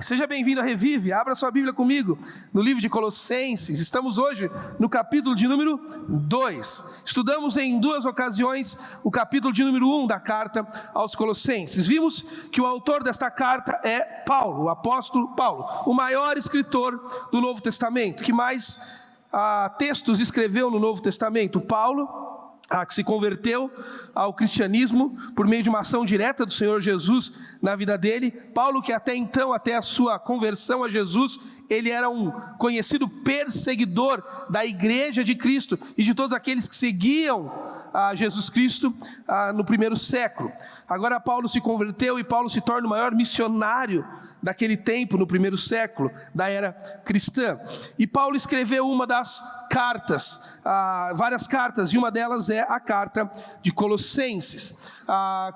Amém. Seja bem-vindo a Revive. Abra sua Bíblia comigo no livro de Colossenses. Estamos hoje no capítulo de número 2. Estudamos em duas ocasiões o capítulo de número 1 da carta aos Colossenses. Vimos que o autor desta carta é Paulo, o apóstolo Paulo, o maior escritor do Novo Testamento. Que mais textos escreveu no Novo Testamento? Paulo, que se converteu ao cristianismo por meio de uma ação direta do Senhor Jesus na vida dele. Paulo, que até então, até a sua conversão a Jesus, ele era um conhecido perseguidor da igreja de Cristo e de todos aqueles que seguiam a Jesus Cristo no primeiro século. Agora Paulo se converteu e Paulo se torna o maior missionário daquele tempo, no primeiro século da era cristã. E Paulo escreveu uma das cartas, várias cartas, e uma delas é a carta de Colossenses.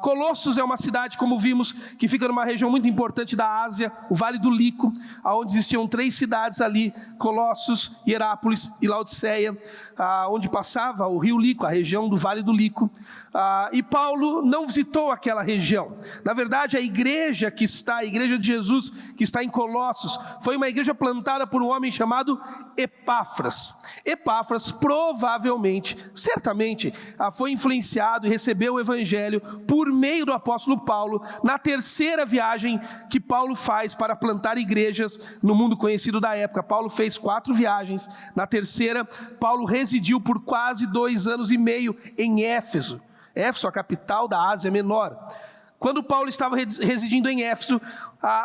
Colossos é uma cidade, como vimos, que fica numa região muito importante da Ásia, o Vale do Lico, onde existiam 3 cidades ali, Colossos, Hierápolis e Laodiceia, onde passava o rio Lico, a região do Vale do Lico. E Paulo não visitou aquela região. Na verdade, a igreja de Jesus, que está em Colossos, foi uma igreja plantada por um homem chamado Epáfras. Epáfras provavelmente, certamente, foi influenciado e recebeu o evangelho por meio do apóstolo Paulo, na terceira viagem que Paulo faz para plantar igrejas no mundo conhecido da época. Paulo fez 4 viagens. Na terceira, Paulo residiu por quase 2 anos e meio em Éfeso. Éfeso, a capital da Ásia Menor. Quando Paulo estava residindo em Éfeso,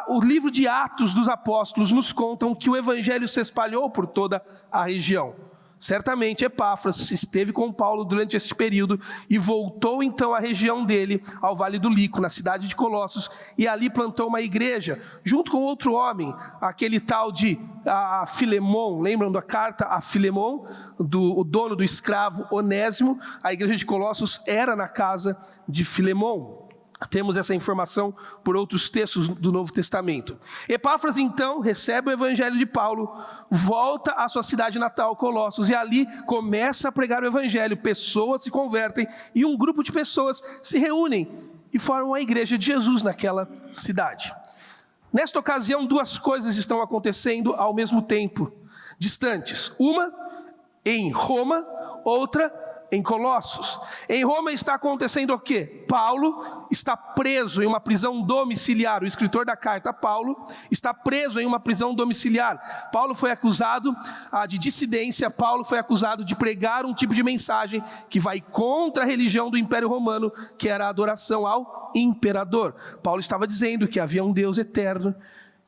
o livro de Atos dos Apóstolos nos contam que o evangelho se espalhou por toda a região. Certamente Epáfras esteve com Paulo durante este período e voltou então à região dele, ao Vale do Lico, na cidade de Colossos, e ali plantou uma igreja, junto com outro homem, aquele tal de Filemon. Lembram da carta a Filemon, o dono do escravo Onésimo? A igreja de Colossos era na casa de Filemon. Temos essa informação por outros textos do Novo Testamento. Epáfras então recebe o evangelho de Paulo, volta à sua cidade natal, Colossos, e ali começa a pregar o evangelho. Pessoas se convertem e um grupo de pessoas se reúnem e formam a igreja de Jesus naquela cidade. Nesta ocasião, 2 coisas estão acontecendo ao mesmo tempo, distantes. Uma em Roma, outra em Colossos. Em Roma está acontecendo o quê? Paulo está preso em uma prisão domiciliar. O escritor da carta, Paulo, está preso em uma prisão domiciliar. Paulo foi acusado de dissidência. Paulo foi acusado de pregar um tipo de mensagem que vai contra a religião do Império Romano, que era a adoração ao imperador. Paulo estava dizendo que havia um Deus eterno,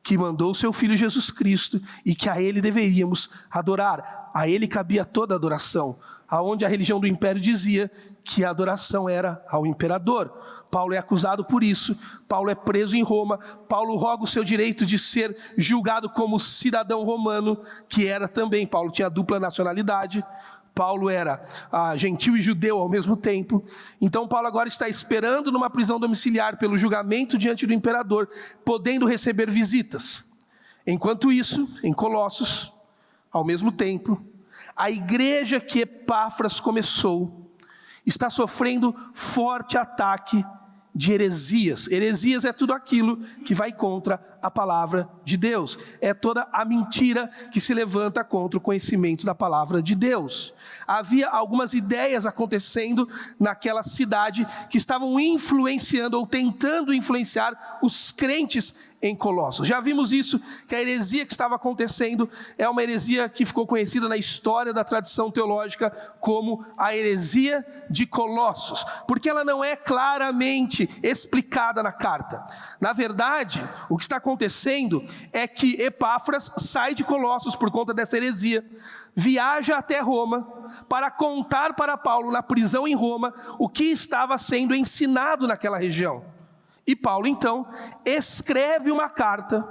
que mandou o seu Filho Jesus Cristo e que a Ele deveríamos adorar. A Ele cabia toda a adoração, aonde a religião do império dizia que a adoração era ao imperador. Paulo é acusado por isso, Paulo é preso em Roma, Paulo roga o seu direito de ser julgado como cidadão romano, que era também. Paulo tinha dupla nacionalidade, Paulo era gentil e judeu ao mesmo tempo. Então Paulo agora está esperando numa prisão domiciliar pelo julgamento diante do imperador, podendo receber visitas. Enquanto isso, em Colossos, ao mesmo tempo, a igreja que Epáfras começou está sofrendo forte ataque de heresias. Heresias é tudo aquilo que vai contra a palavra de Deus. É toda a mentira que se levanta contra o conhecimento da palavra de Deus. Havia algumas ideias acontecendo naquela cidade que estavam influenciando ou tentando influenciar os crentes em Colossos. Já vimos isso, que a heresia que estava acontecendo é uma heresia que ficou conhecida na história da tradição teológica como a heresia de Colossos, porque ela não é claramente explicada na carta. Na verdade, o que está acontecendo é que Epáfras sai de Colossos por conta dessa heresia, viaja até Roma para contar para Paulo, na prisão em Roma, o que estava sendo ensinado naquela região. E Paulo então escreve uma carta,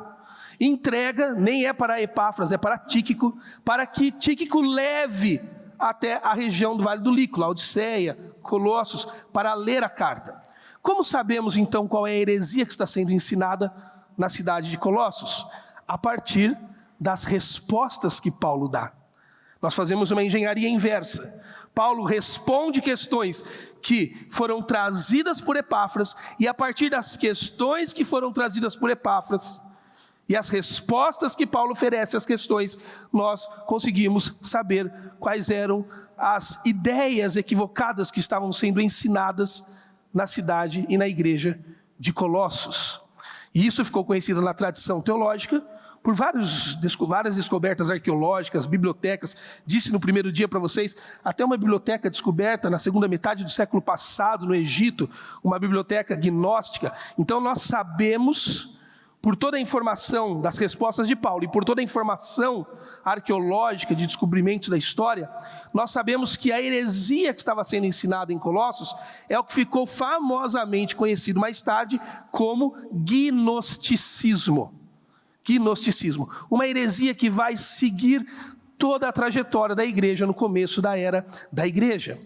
entrega, nem é para Epáfras, é para Tíquico, para que Tíquico leve até a região do Vale do Lico, Laodiceia, Colossos, para ler a carta. Como sabemos então qual é a heresia que está sendo ensinada na cidade de Colossos? A partir das respostas que Paulo dá. Nós fazemos uma engenharia inversa. Paulo responde questões que foram trazidas por Epáfras, e a partir das questões que foram trazidas por Epáfras, E as respostas que Paulo oferece às questões, nós conseguimos saber quais eram as ideias equivocadas que estavam sendo ensinadas na cidade e na igreja de Colossos. E isso ficou conhecido na tradição teológica por várias descobertas arqueológicas, bibliotecas. Disse no primeiro dia para vocês, até uma biblioteca descoberta na segunda metade do século passado no Egito, uma biblioteca gnóstica. Então nós sabemos, por toda a informação das respostas de Paulo e por toda a informação arqueológica de descobrimentos da história, nós sabemos que a heresia que estava sendo ensinada em Colossos é o que ficou famosamente conhecido mais tarde como gnosticismo. Gnosticismo, uma heresia que vai seguir toda a trajetória da igreja no começo da era da igreja.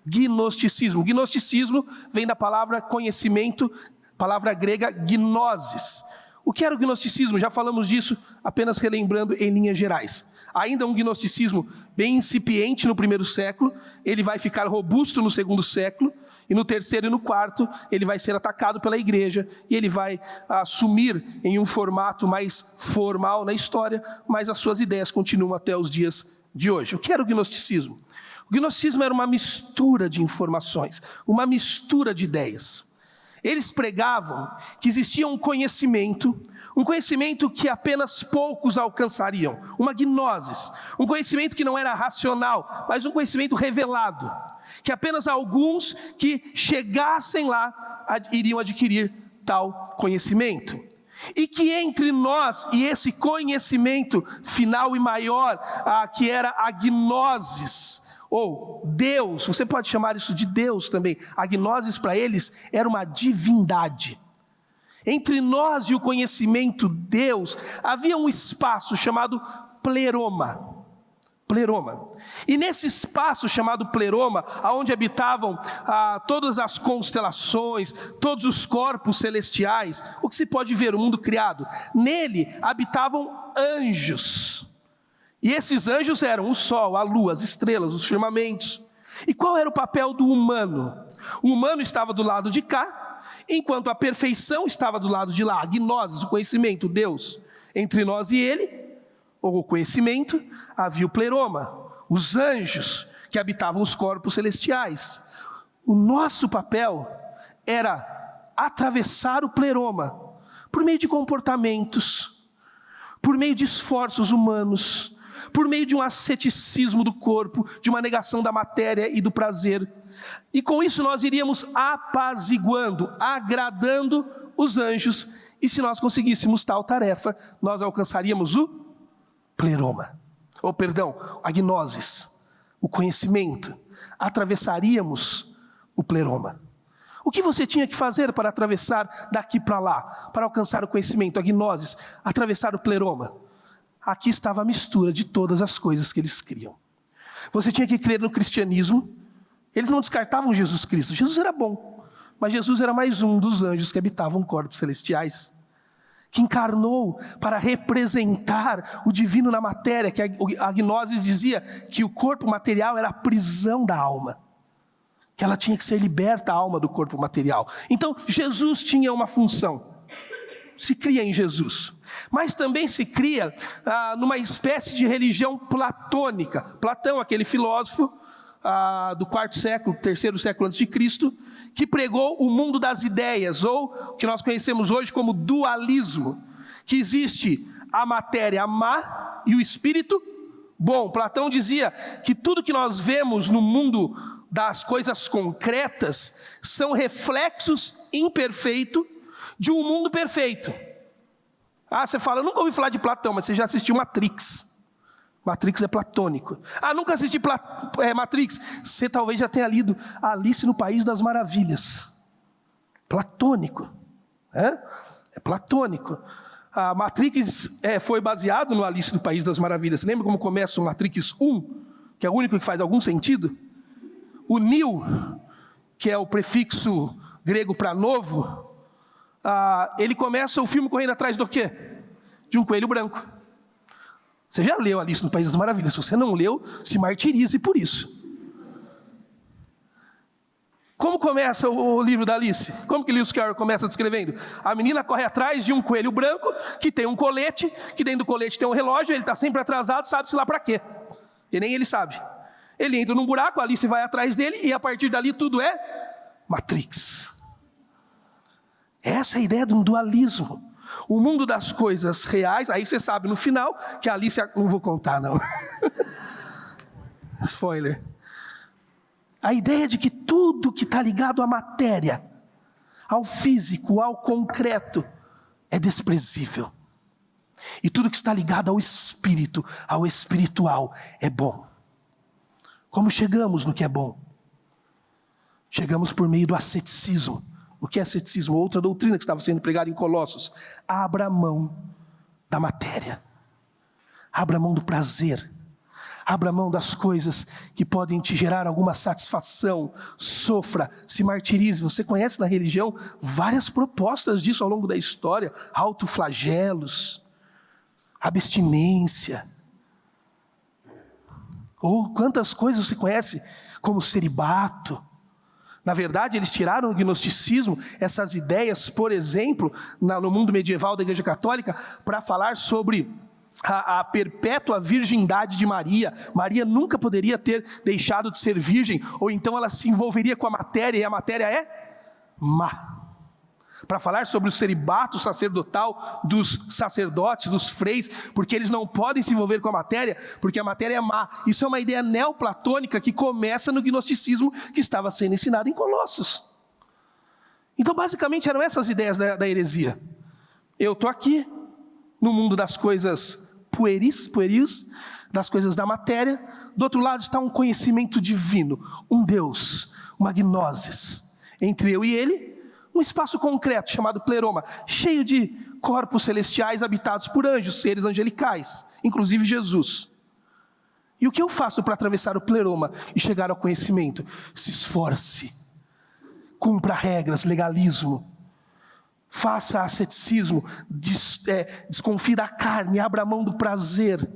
Gnosticismo. Gnosticismo vem da palavra conhecimento, palavra grega gnosis. O que era o gnosticismo? Já falamos disso, apenas relembrando em linhas gerais. Ainda um gnosticismo bem incipiente no primeiro século, ele vai ficar robusto no segundo século, e no terceiro e no quarto ele vai ser atacado pela igreja, e ele vai assumir em um formato mais formal na história, mas as suas ideias continuam até os dias de hoje. O que era o gnosticismo? O gnosticismo era uma mistura de informações, uma mistura de ideias. Eles pregavam que existia um conhecimento que apenas poucos alcançariam, uma gnosis, um conhecimento que não era racional, mas um conhecimento revelado, que apenas alguns que chegassem lá iriam adquirir tal conhecimento. E que entre nós e esse conhecimento final e maior, que era a gnosis, ou Deus, você pode chamar isso de Deus também. A gnosis para eles era uma divindade. Entre nós e o conhecimento Deus, havia um espaço chamado pleroma. Pleroma. E nesse espaço chamado pleroma, onde habitavam todas as constelações, todos os corpos celestiais, o que se pode ver, o mundo criado, nele habitavam anjos. E esses anjos eram o sol, a lua, as estrelas, os firmamentos. E qual era o papel do humano? O humano estava do lado de cá, enquanto a perfeição estava do lado de lá. A gnosis, o conhecimento, Deus. Entre nós e ele, ou o conhecimento, havia o pleroma, os anjos que habitavam os corpos celestiais. O nosso papel era atravessar o pleroma por meio de comportamentos, por meio de esforços humanos, por meio de um asceticismo do corpo, de uma negação da matéria e do prazer. E com isso nós iríamos apaziguando, agradando os anjos. E se nós conseguíssemos tal tarefa, nós alcançaríamos o pleroma. A gnosis, o conhecimento. Atravessaríamos o pleroma. O que você tinha que fazer para atravessar daqui para lá, para alcançar o conhecimento, a gnosis, atravessar o pleroma? Aqui estava a mistura de todas as coisas que eles criam. Você tinha que crer no cristianismo. Eles não descartavam Jesus Cristo. Jesus era bom, mas Jesus era mais um dos anjos que habitavam corpos celestiais, que encarnou para representar o divino na matéria, que a gnosis dizia que o corpo material era a prisão da alma, que ela tinha que ser liberta, a alma do corpo material. Então Jesus tinha uma função. Se cria em Jesus, mas também se cria numa espécie de religião platônica. Platão, aquele filósofo do terceiro século antes de Cristo, que pregou o mundo das ideias, ou o que nós conhecemos hoje como dualismo, que existe a matéria má e o espírito bom. Platão dizia que tudo que nós vemos no mundo das coisas concretas são reflexos imperfeitos de um mundo perfeito. Você fala, eu nunca ouvi falar de Platão, mas você já assistiu Matrix. Matrix é platônico. Nunca assisti Matrix. Você talvez já tenha lido Alice no País das Maravilhas. Platônico. É platônico. A Matrix foi baseado no Alice no País das Maravilhas. Você lembra como começa o Matrix 1? Que é o único que faz algum sentido? O Neo, que é o prefixo grego para novo, ele começa o filme correndo atrás do quê? De um coelho branco. Você já leu Alice no País das Maravilhas? Se você não leu, se martirize por isso. Como começa o livro da Alice? Como que Lewis Carroll começa descrevendo? A menina corre atrás de um coelho branco, que tem um colete, que dentro do colete tem um relógio, ele está sempre atrasado, sabe-se lá para quê. E nem ele sabe. Ele entra num buraco, a Alice vai atrás dele, e a partir dali tudo é Matrix. Essa é a ideia de um dualismo. O mundo das coisas reais, aí você sabe no final, que a Alice, não vou contar não. Spoiler. A ideia de que tudo que está ligado à matéria, ao físico, ao concreto, é desprezível. E tudo que está ligado ao espírito, ao espiritual, é bom. Como chegamos no que é bom? Chegamos por meio do asceticismo. O que é asceticismo? Outra doutrina que estava sendo pregada em Colossos. Abra mão da matéria. Abra mão do prazer. Abra mão das coisas que podem te gerar alguma satisfação. Sofra, se martirize. Você conhece na religião várias propostas disso ao longo da história. Autoflagelos, abstinência. Ou quantas coisas você conhece como celibato. Na verdade, eles tiraram do gnosticismo essas ideias, por exemplo, no mundo medieval da Igreja Católica, para falar sobre a perpétua virgindade de Maria. Maria nunca poderia ter deixado de ser virgem, ou então ela se envolveria com a matéria, e a matéria é má. Para falar sobre o celibato sacerdotal dos sacerdotes, dos freis, porque eles não podem se envolver com a matéria, porque a matéria é má. Isso é uma ideia neoplatônica que começa no gnosticismo que estava sendo ensinado em Colossos. Então basicamente eram essas ideias da heresia. Eu estou aqui, no mundo das coisas pueris, das coisas da matéria. Do outro lado está um conhecimento divino, um Deus, uma gnosis, entre eu e ele. Um espaço concreto chamado pleroma, cheio de corpos celestiais habitados por anjos, seres angelicais, inclusive Jesus. E o que eu faço para atravessar o pleroma e chegar ao conhecimento? Se esforce, cumpra regras, legalismo, faça asceticismo, desconfie da carne, abra mão do prazer,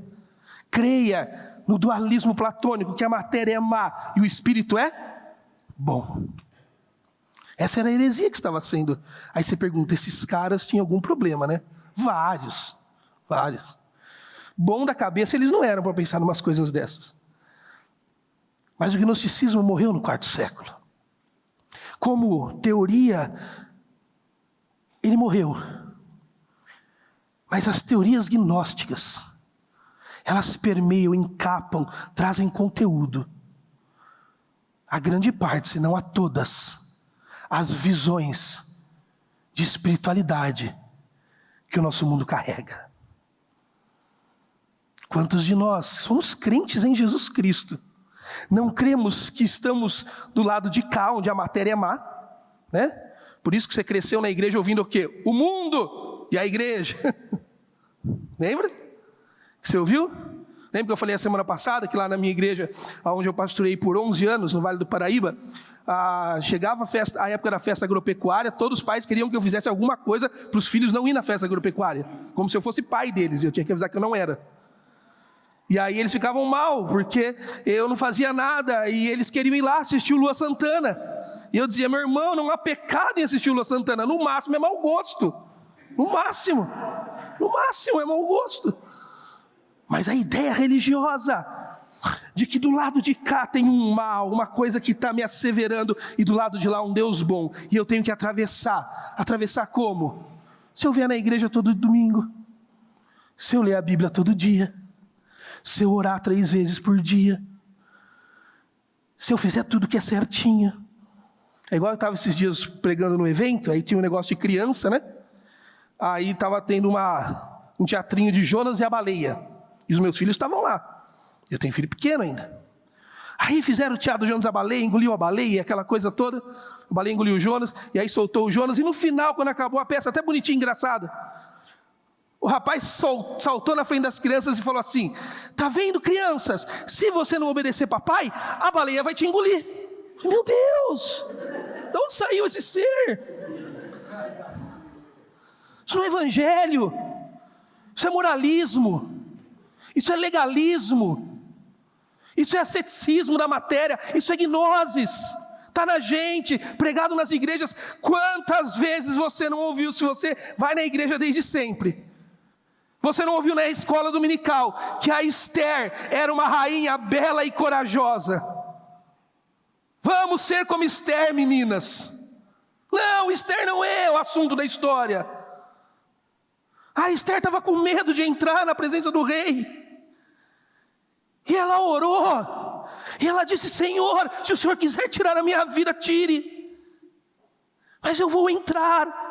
creia no dualismo platônico, que a matéria é má e o espírito é bom. Essa era a heresia que estava sendo. Aí você pergunta, esses caras tinham algum problema, né? Vários. Bom da cabeça eles não eram para pensar em umas coisas dessas. Mas o gnosticismo morreu no quarto século. Como teoria, ele morreu. Mas as teorias gnósticas, elas permeiam, encapam, trazem conteúdo. A grande parte, se não a todas, as visões de espiritualidade que o nosso mundo carrega. Quantos de nós somos crentes em Jesus Cristo, não cremos que estamos do lado de cá, onde a matéria é má, né? Por isso que você cresceu na igreja ouvindo o quê? O mundo e a igreja. Lembra? Que você ouviu? Lembra que eu falei a semana passada que lá na minha igreja, onde eu pastorei por 11 anos, no Vale do Paraíba, chegava a época da festa agropecuária, todos os pais queriam que eu fizesse alguma coisa para os filhos não ir na festa agropecuária, como se eu fosse pai deles, e eu tinha que avisar que eu não era. E aí eles ficavam mal, porque eu não fazia nada, e eles queriam ir lá assistir o Lua Santana. E eu dizia, meu irmão, não há pecado em assistir o Lua Santana, no máximo é mau gosto. No máximo é mau gosto. Mas a ideia religiosa de que do lado de cá tem um mal, uma coisa que está me asseverando, e do lado de lá um Deus bom, e eu tenho que atravessar. Atravessar como? Se eu vier na igreja todo domingo, se eu ler a Bíblia todo dia, se eu orar 3 vezes por dia, se eu fizer tudo que é certinho. É igual eu estava esses dias pregando no evento, aí tinha um negócio de criança, né? Aí estava tendo um teatrinho de Jonas e a Baleia. E os meus filhos estavam lá. Eu tenho filho pequeno ainda. Aí fizeram o teatro do Jonas e a Baleia, engoliu a baleia, aquela coisa toda. A baleia engoliu o Jonas, e aí soltou o Jonas. E no final, quando acabou a peça, até bonitinha, engraçada, o rapaz saltou na frente das crianças e falou assim, tá vendo, crianças? Se você não obedecer papai, a baleia vai te engolir. Meu Deus! De onde saiu esse ser? Isso não é evangelho. Isso é moralismo. Isso é legalismo. Isso é asceticismo da matéria. Isso é gnoses. Está está na gente, pregado nas igrejas. Quantas vezes você não ouviu, se você vai na igreja desde sempre? Você não ouviu na escola dominical que a Esther era uma rainha bela e corajosa? Vamos ser como Esther, meninas. Não, Esther não é o assunto da história. A Esther estava com medo de entrar na presença do rei. E ela orou. E ela disse: Senhor, se o Senhor quiser tirar a minha vida, tire. Mas eu vou entrar.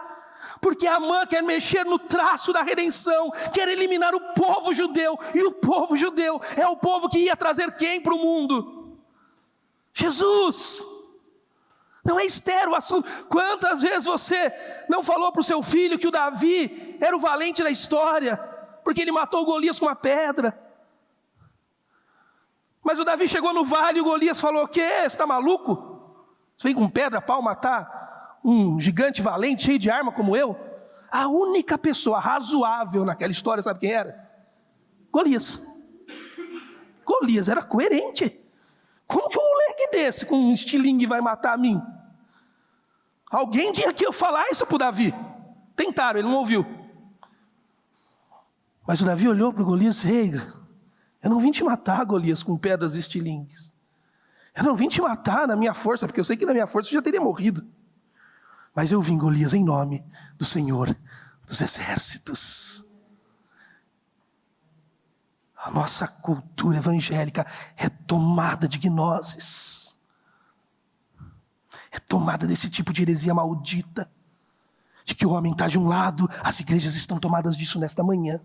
Porque Amã quer mexer no traço da redenção, quer eliminar o povo judeu, e o povo judeu é o povo que ia trazer quem para o mundo? Jesus. Não é Esther o assunto. Quantas vezes você não falou para o seu filho que o Davi era o valente da história, porque ele matou Golias com uma pedra? Mas o Davi chegou no vale e o Golias falou: o quê? Você está maluco? Você vem com pedra, pau, matar um gigante valente, cheio de arma como eu? A única pessoa razoável naquela história, sabe quem era? Golias. Golias era coerente. Como que um moleque desse, com um estilingue, vai matar a mim? Alguém tinha que falar isso para o Davi. Tentaram, ele não ouviu. Mas o Davi olhou para o Golias: ei, eu não vim te matar, Golias, com pedras e estilingues. Eu não vim te matar na minha força, porque eu sei que na minha força eu já teria morrido. Mas eu vim, Golias, em nome do Senhor dos Exércitos. A nossa cultura evangélica é tomada de gnoses. É tomada desse tipo de heresia maldita. De que o homem está de um lado, as igrejas estão tomadas disso nesta manhã.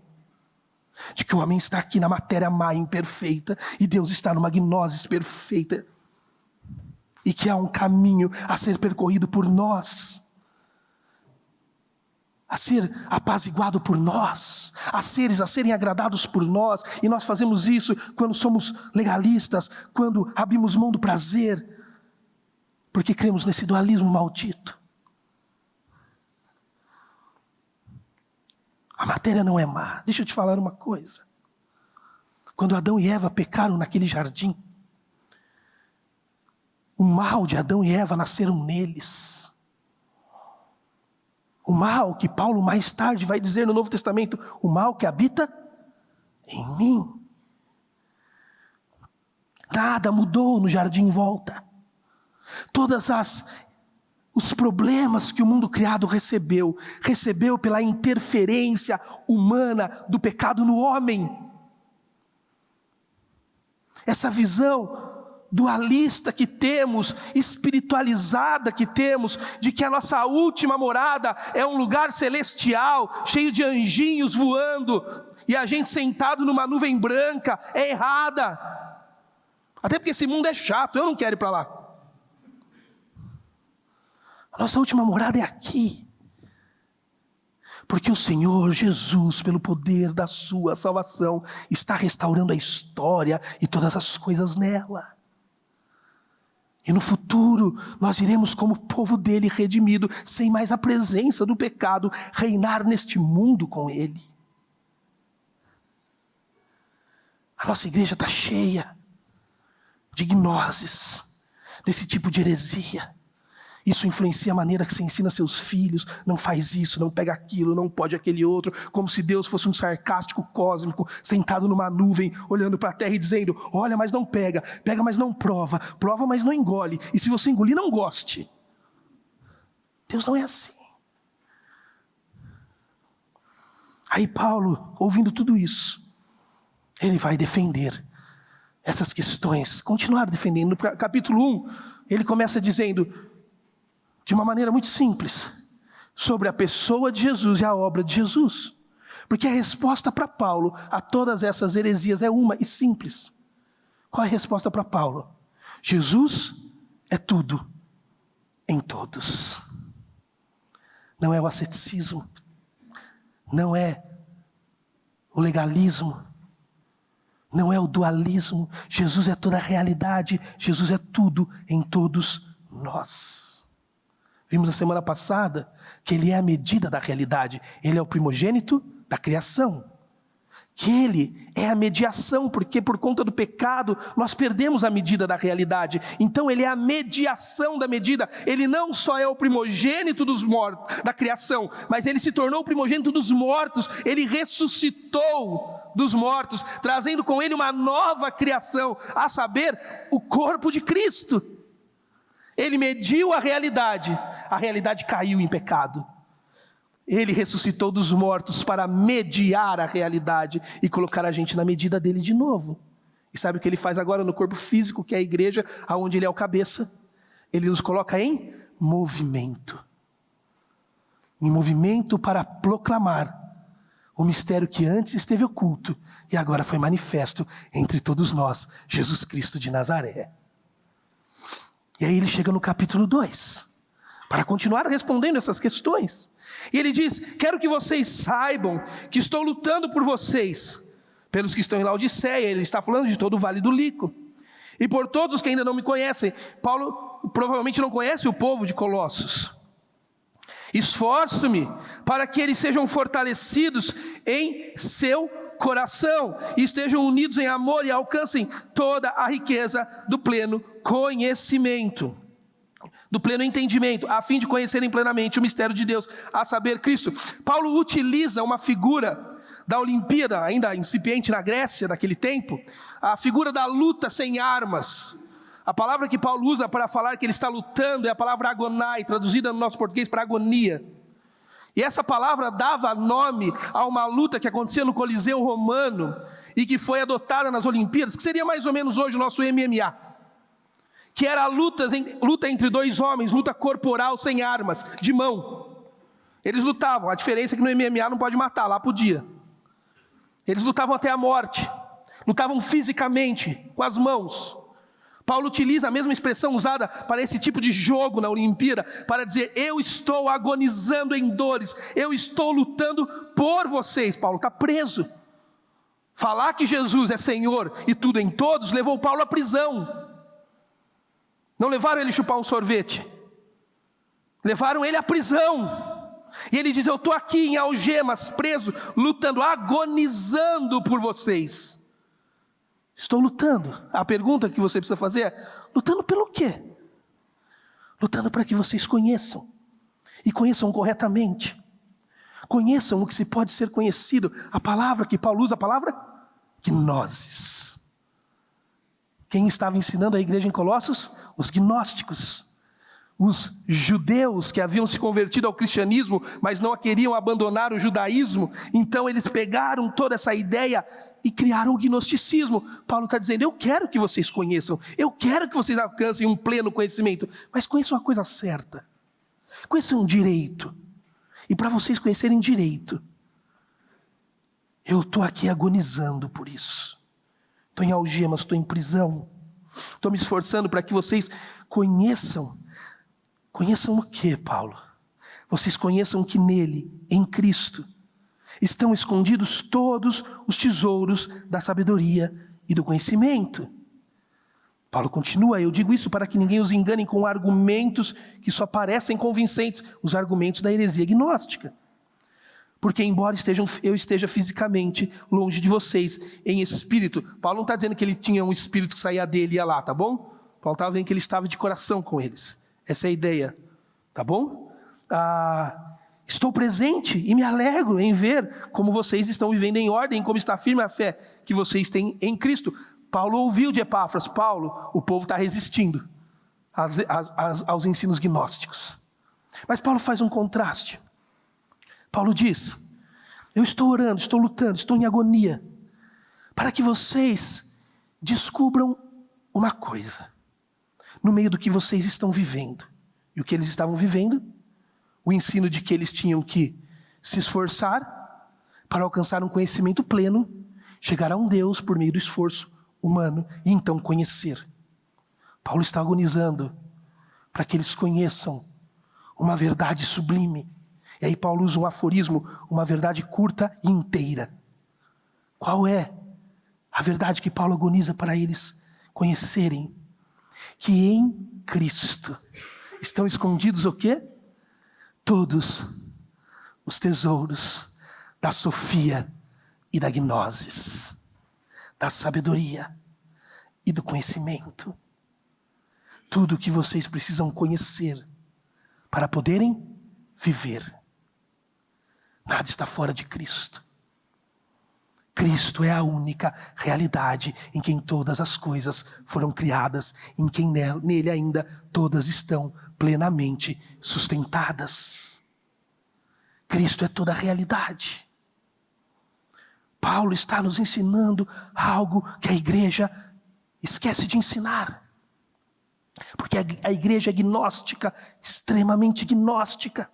De que o homem está aqui na matéria má e imperfeita, e Deus está numa gnose perfeita. E que há um caminho a ser percorrido por nós, a ser apaziguado por nós, a serem agradados por nós. E nós fazemos isso quando somos legalistas, quando abrimos mão do prazer, porque cremos nesse dualismo maldito. A matéria não é má. Deixa eu te falar uma coisa. Quando Adão e Eva pecaram naquele jardim, o mal de Adão e Eva nasceram neles. O mal que Paulo mais tarde vai dizer no Novo Testamento: o mal que habita em mim. Nada mudou no jardim em volta. Todos os problemas que o mundo criado recebeu pela interferência humana do pecado no homem. Essa visão dualista que temos, espiritualizada que temos, de que a nossa última morada é um lugar celestial, cheio de anjinhos voando, e a gente sentado numa nuvem branca, é errada. Até porque esse mundo é chato, eu não quero ir para lá. A nossa última morada é aqui. Porque o Senhor Jesus, pelo poder da sua salvação, está restaurando a história e todas as coisas nela. E no futuro, nós iremos como povo dele redimido, sem mais a presença do pecado, reinar neste mundo com ele. A nossa igreja está cheia de gnoses, desse tipo de heresia. Isso influencia a maneira que você ensina seus filhos. Não faz isso, não pega aquilo, não pode aquele outro. Como se Deus fosse um sarcástico cósmico, sentado numa nuvem, olhando para a terra e dizendo: olha, mas não pega, pega, mas não prova, prova, mas não engole. E se você engolir, não goste. Deus não é assim. Aí Paulo, ouvindo tudo isso, ele vai defender essas questões, continuar defendendo. No capítulo 1, ele começa dizendo, de uma maneira muito simples, sobre a pessoa de Jesus e a obra de Jesus. Porque a resposta para Paulo a todas essas heresias é uma e simples. Qual é a resposta para Paulo? Jesus é tudo em todos. Não é o asceticismo, não é o legalismo, não é o dualismo. Jesus é toda a realidade, Jesus é tudo em todos nós. Vimos na semana passada que ele é a medida da realidade. Ele é o primogênito da criação. que Ele é a mediação, porque por conta do pecado nós perdemos a medida da realidade. Então Ele é a mediação da medida. Ele não só é o primogênito dos mortos, da criação, mas Ele se tornou o primogênito dos mortos. Ele ressuscitou dos mortos, trazendo com Ele uma nova criação, a saber, o corpo de Cristo. Ele mediu a realidade caiu em pecado. Ele ressuscitou dos mortos para mediar a realidade e colocar a gente na medida dele de novo. E sabe o que Ele faz agora no corpo físico, que é a igreja, onde Ele é o cabeça? Ele nos coloca em movimento. Em movimento para proclamar o mistério que antes esteve oculto e agora foi manifesto entre todos nós, Jesus Cristo de Nazaré. E aí ele chega no capítulo 2, para continuar respondendo essas questões. E ele diz: quero que vocês saibam que estou lutando por vocês, pelos que estão em Laodiceia. Ele está falando de todo o Vale do Lico. E por todos que ainda não me conhecem. Paulo provavelmente não conhece o povo de Colossos. Esforço-me para que eles sejam fortalecidos em seu coração, e estejam unidos em amor e alcancem toda a riqueza do pleno conhecimento, do pleno entendimento, a fim de conhecerem plenamente o mistério de Deus, a saber, Cristo. Paulo utiliza uma figura da Olimpíada, ainda incipiente na Grécia daquele tempo, a figura da luta sem armas. A palavra que Paulo usa para falar que ele está lutando é a palavra agonai, traduzida no nosso português para agonia. E essa palavra dava nome a uma luta que acontecia no Coliseu Romano e que foi adotada nas Olimpíadas, que seria mais ou menos hoje o nosso MMA, que era a luta entre dois homens, luta corporal sem armas, de mão. Eles lutavam, a diferença é que no MMA não pode matar, lá podia. Eles lutavam até a morte, lutavam fisicamente, com as mãos. Paulo utiliza a mesma expressão usada para esse tipo de jogo na Olimpíada, para dizer: eu estou agonizando em dores, eu estou lutando por vocês. Paulo está preso. Falar que Jesus é Senhor e tudo em todos levou Paulo à prisão. Não levaram ele chupar um sorvete, levaram ele à prisão. E ele diz: eu estou aqui em algemas, preso, lutando, agonizando por vocês. Estou lutando. A pergunta que você precisa fazer é: lutando pelo quê? Lutando para que vocês conheçam, e conheçam corretamente. Conheçam o que se pode ser conhecido. A palavra que Paulo usa, a palavra gnoses. Quem estava ensinando a igreja em Colossos? Os gnósticos. Os judeus que haviam se convertido ao cristianismo, mas não queriam abandonar o judaísmo. Então eles pegaram toda essa ideia e criaram o gnosticismo. Paulo está dizendo: eu quero que vocês conheçam, eu quero que vocês alcancem um pleno conhecimento, mas conheçam a coisa certa, conheçam direito. E para vocês conhecerem direito, eu estou aqui agonizando por isso. Estou em algemas, estou em prisão, estou me esforçando para que vocês conheçam. Conheçam o que, Paulo? Vocês conheçam que nele, em Cristo, estão escondidos todos os tesouros da sabedoria e do conhecimento. Paulo continua: eu digo isso para que ninguém os engane com argumentos que só parecem convincentes, os argumentos da heresia gnóstica. Porque embora eu esteja fisicamente longe de vocês, em espírito. Paulo não está dizendo que ele tinha um espírito que saía dele e ia lá, tá bom? Paulo estava dizendo que ele estava de coração com eles. Essa é a ideia, tá bom? Estou presente e me alegro em ver como vocês estão vivendo em ordem, como está firme a fé que vocês têm em Cristo. Paulo ouviu de Epáfras: Paulo, o povo está resistindo aos ensinos gnósticos. Mas Paulo faz um contraste. Paulo diz: eu estou orando, estou lutando, estou em agonia, para que vocês descubram uma coisa, no meio do que vocês estão vivendo. E o que eles estavam vivendo? O ensino de que eles tinham que se esforçar para alcançar um conhecimento pleno, chegar a um Deus por meio do esforço humano e então conhecer. Paulo está agonizando para que eles conheçam uma verdade sublime. E aí Paulo usa um aforismo, uma verdade curta e inteira. Qual é a verdade que Paulo agoniza para eles conhecerem? Que em Cristo estão escondidos o quê? Todos os tesouros da sofia e da gnosis, da sabedoria e do conhecimento. Tudo o que vocês precisam conhecer para poderem viver. Nada está fora de Cristo. Cristo é a única realidade em quem todas as coisas foram criadas, em quem nele ainda todas estão plenamente sustentadas. Cristo é toda a realidade. Paulo está nos ensinando algo que a igreja esquece de ensinar. Porque a igreja é gnóstica, extremamente gnóstica.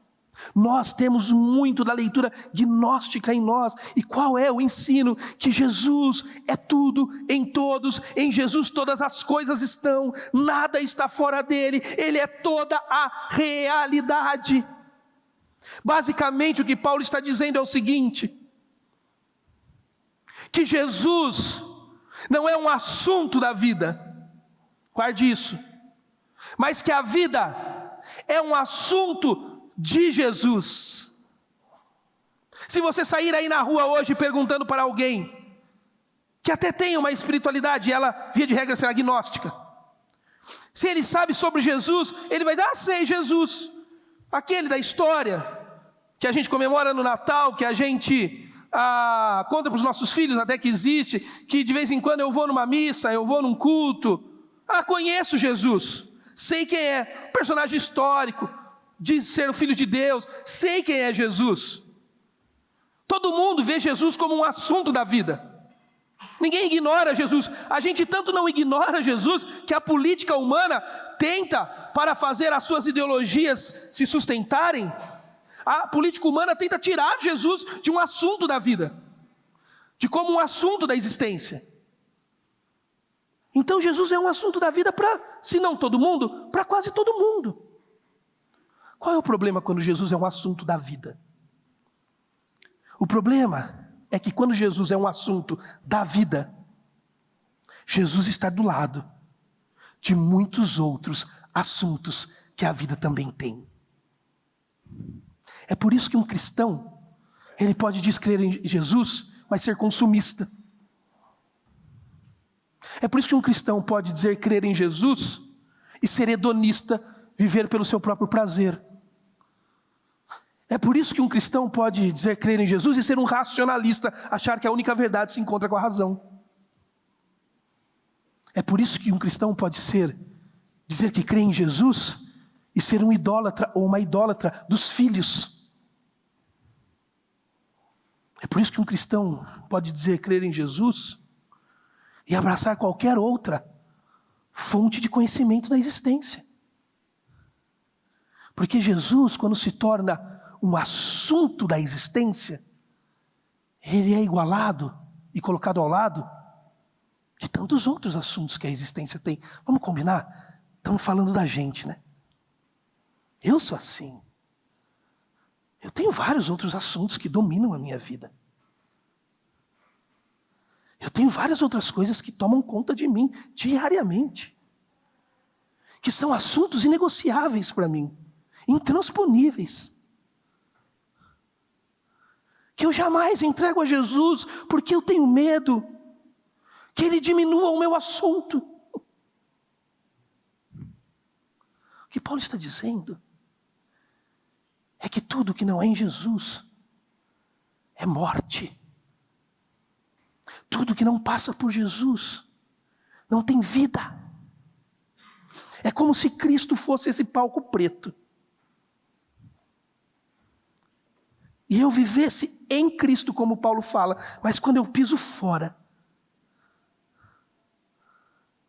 Nós temos muito da leitura gnóstica em nós. E qual é o ensino? Que Jesus é tudo em todos, em Jesus todas as coisas estão, nada está fora dele, ele é toda a realidade. Basicamente o que Paulo está dizendo é o seguinte: que Jesus não é um assunto da vida, guarde isso, mas que a vida é um assunto de Jesus. Se você sair aí na rua hoje perguntando para alguém que até tem uma espiritualidade, ela via de regra será agnóstica, se ele sabe sobre Jesus, ele vai dizer: sei, Jesus, aquele da história que a gente comemora no Natal, que a gente conta para os nossos filhos até que existe, que de vez em quando eu vou numa missa, eu vou num culto, conheço Jesus, sei quem é, personagem histórico, diz ser o Filho de Deus, sei quem é Jesus. Todo mundo vê Jesus como um assunto da vida. Ninguém ignora Jesus. A gente tanto não ignora Jesus que a política humana tenta, para fazer as suas ideologias se sustentarem, a política humana tenta tirar Jesus de um assunto da vida, de como um assunto da existência. Então Jesus é um assunto da vida para, se não todo mundo, para quase todo mundo. Qual é o problema quando Jesus é um assunto da vida? O problema é que quando Jesus é um assunto da vida, Jesus está do lado de muitos outros assuntos que a vida também tem. É por isso que um cristão, ele pode dizer crer em Jesus, mas ser consumista. É por isso que um cristão pode dizer crer em Jesus e ser hedonista, viver pelo seu próprio prazer. É por isso que um cristão pode dizer crer em Jesus e ser um racionalista, achar que a única verdade se encontra com a razão. É por isso que um cristão pode dizer que crê em Jesus e ser um idólatra ou uma idólatra dos filhos. É por isso que um cristão pode dizer crer em Jesus e abraçar qualquer outra fonte de conhecimento da existência. Porque Jesus, quando se torna um assunto da existência, ele é igualado e colocado ao lado de tantos outros assuntos que a existência tem. Vamos combinar? Estamos falando da gente, né? Eu sou assim. Eu tenho vários outros assuntos que dominam a minha vida. Eu tenho várias outras coisas que tomam conta de mim diariamente, que são assuntos inegociáveis para mim, intransponíveis, que eu jamais entrego a Jesus, porque eu tenho medo que Ele diminua o meu assunto. O que Paulo está dizendo é que tudo que não é em Jesus é morte. Tudo que não passa por Jesus não tem vida. É como se Cristo fosse esse palco preto. E eu vivesse em Cristo, como Paulo fala, mas quando eu piso fora,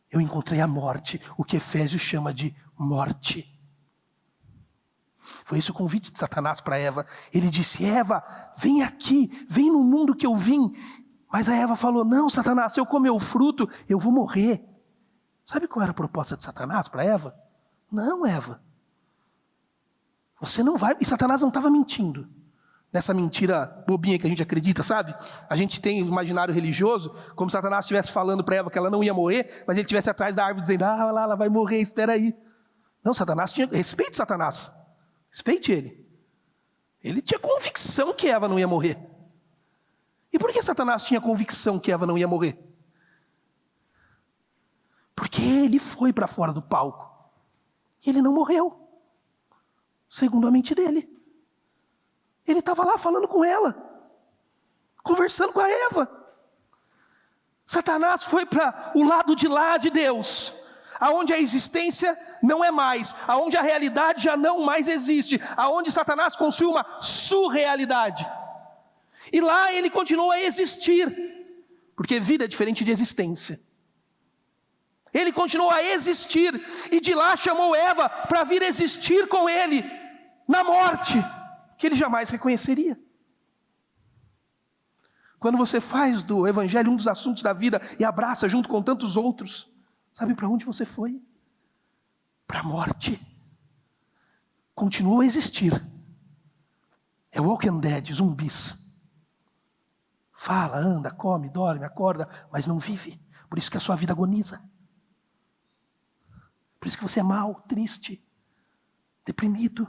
eu encontrei a morte, o que Efésios chama de morte. Foi esse o convite de Satanás para Eva. Ele disse: Eva, vem aqui, vem no mundo que eu vim. Mas a Eva falou: não, Satanás, se eu comer o fruto, eu vou morrer. Sabe qual era a proposta de Satanás para Eva? Não, Eva, você não vai. E Satanás não estava mentindo. Nessa mentira bobinha que a gente acredita, sabe? A gente tem o imaginário religioso, como se Satanás estivesse falando para Eva que ela não ia morrer, mas ele estivesse atrás da árvore dizendo: ah, lá, ela vai morrer, espera aí. Não, Satanás tinha... Respeite Satanás. Respeite ele. Ele tinha convicção que Eva não ia morrer. E por que Satanás tinha convicção que Eva não ia morrer? Porque ele foi para fora do palco. E ele não morreu, segundo a mente dele. Ele estava lá falando com ela, conversando com a Eva. Satanás foi para o lado de lá de Deus, aonde a existência não é mais, aonde a realidade já não mais existe, aonde Satanás construiu uma surrealidade. E lá ele continua a existir, porque vida é diferente de existência. Ele continuou a existir, e de lá chamou Eva para vir existir com ele, na morte, que ele jamais reconheceria. Quando você faz do evangelho um dos assuntos da vida, e abraça junto com tantos outros, sabe para onde você foi? Para a morte. Continuou a existir. É Walking Dead, zumbis. Fala, anda, come, dorme, acorda, mas não vive. Por isso que a sua vida agoniza. Por isso que você é mau, triste, deprimido.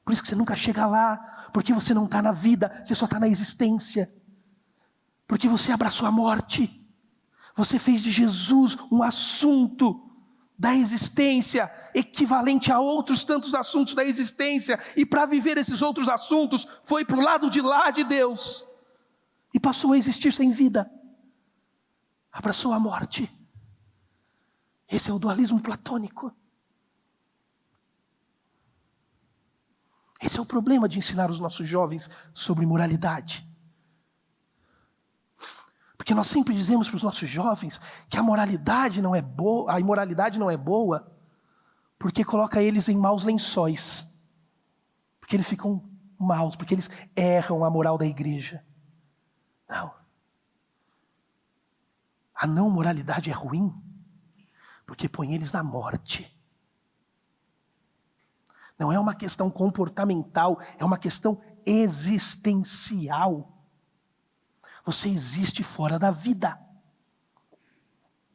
Por isso que você nunca chega lá, porque você não está na vida, você só está na existência. Porque você abraçou a morte. Você fez de Jesus um assunto da existência, equivalente a outros tantos assuntos da existência. E para viver esses outros assuntos, foi para o lado de lá de Deus. E passou a existir sem vida. Abraçou a morte. Esse é o dualismo platônico. Esse é o problema de ensinar os nossos jovens sobre moralidade. Porque nós sempre dizemos para os nossos jovens que a imoralidade não é boa, porque coloca eles em maus lençóis. Porque eles ficam maus, porque eles erram a moral da igreja. Não. A não moralidade é ruim, porque põe eles na morte. Não é uma questão comportamental, é uma questão existencial. Você existe fora da vida.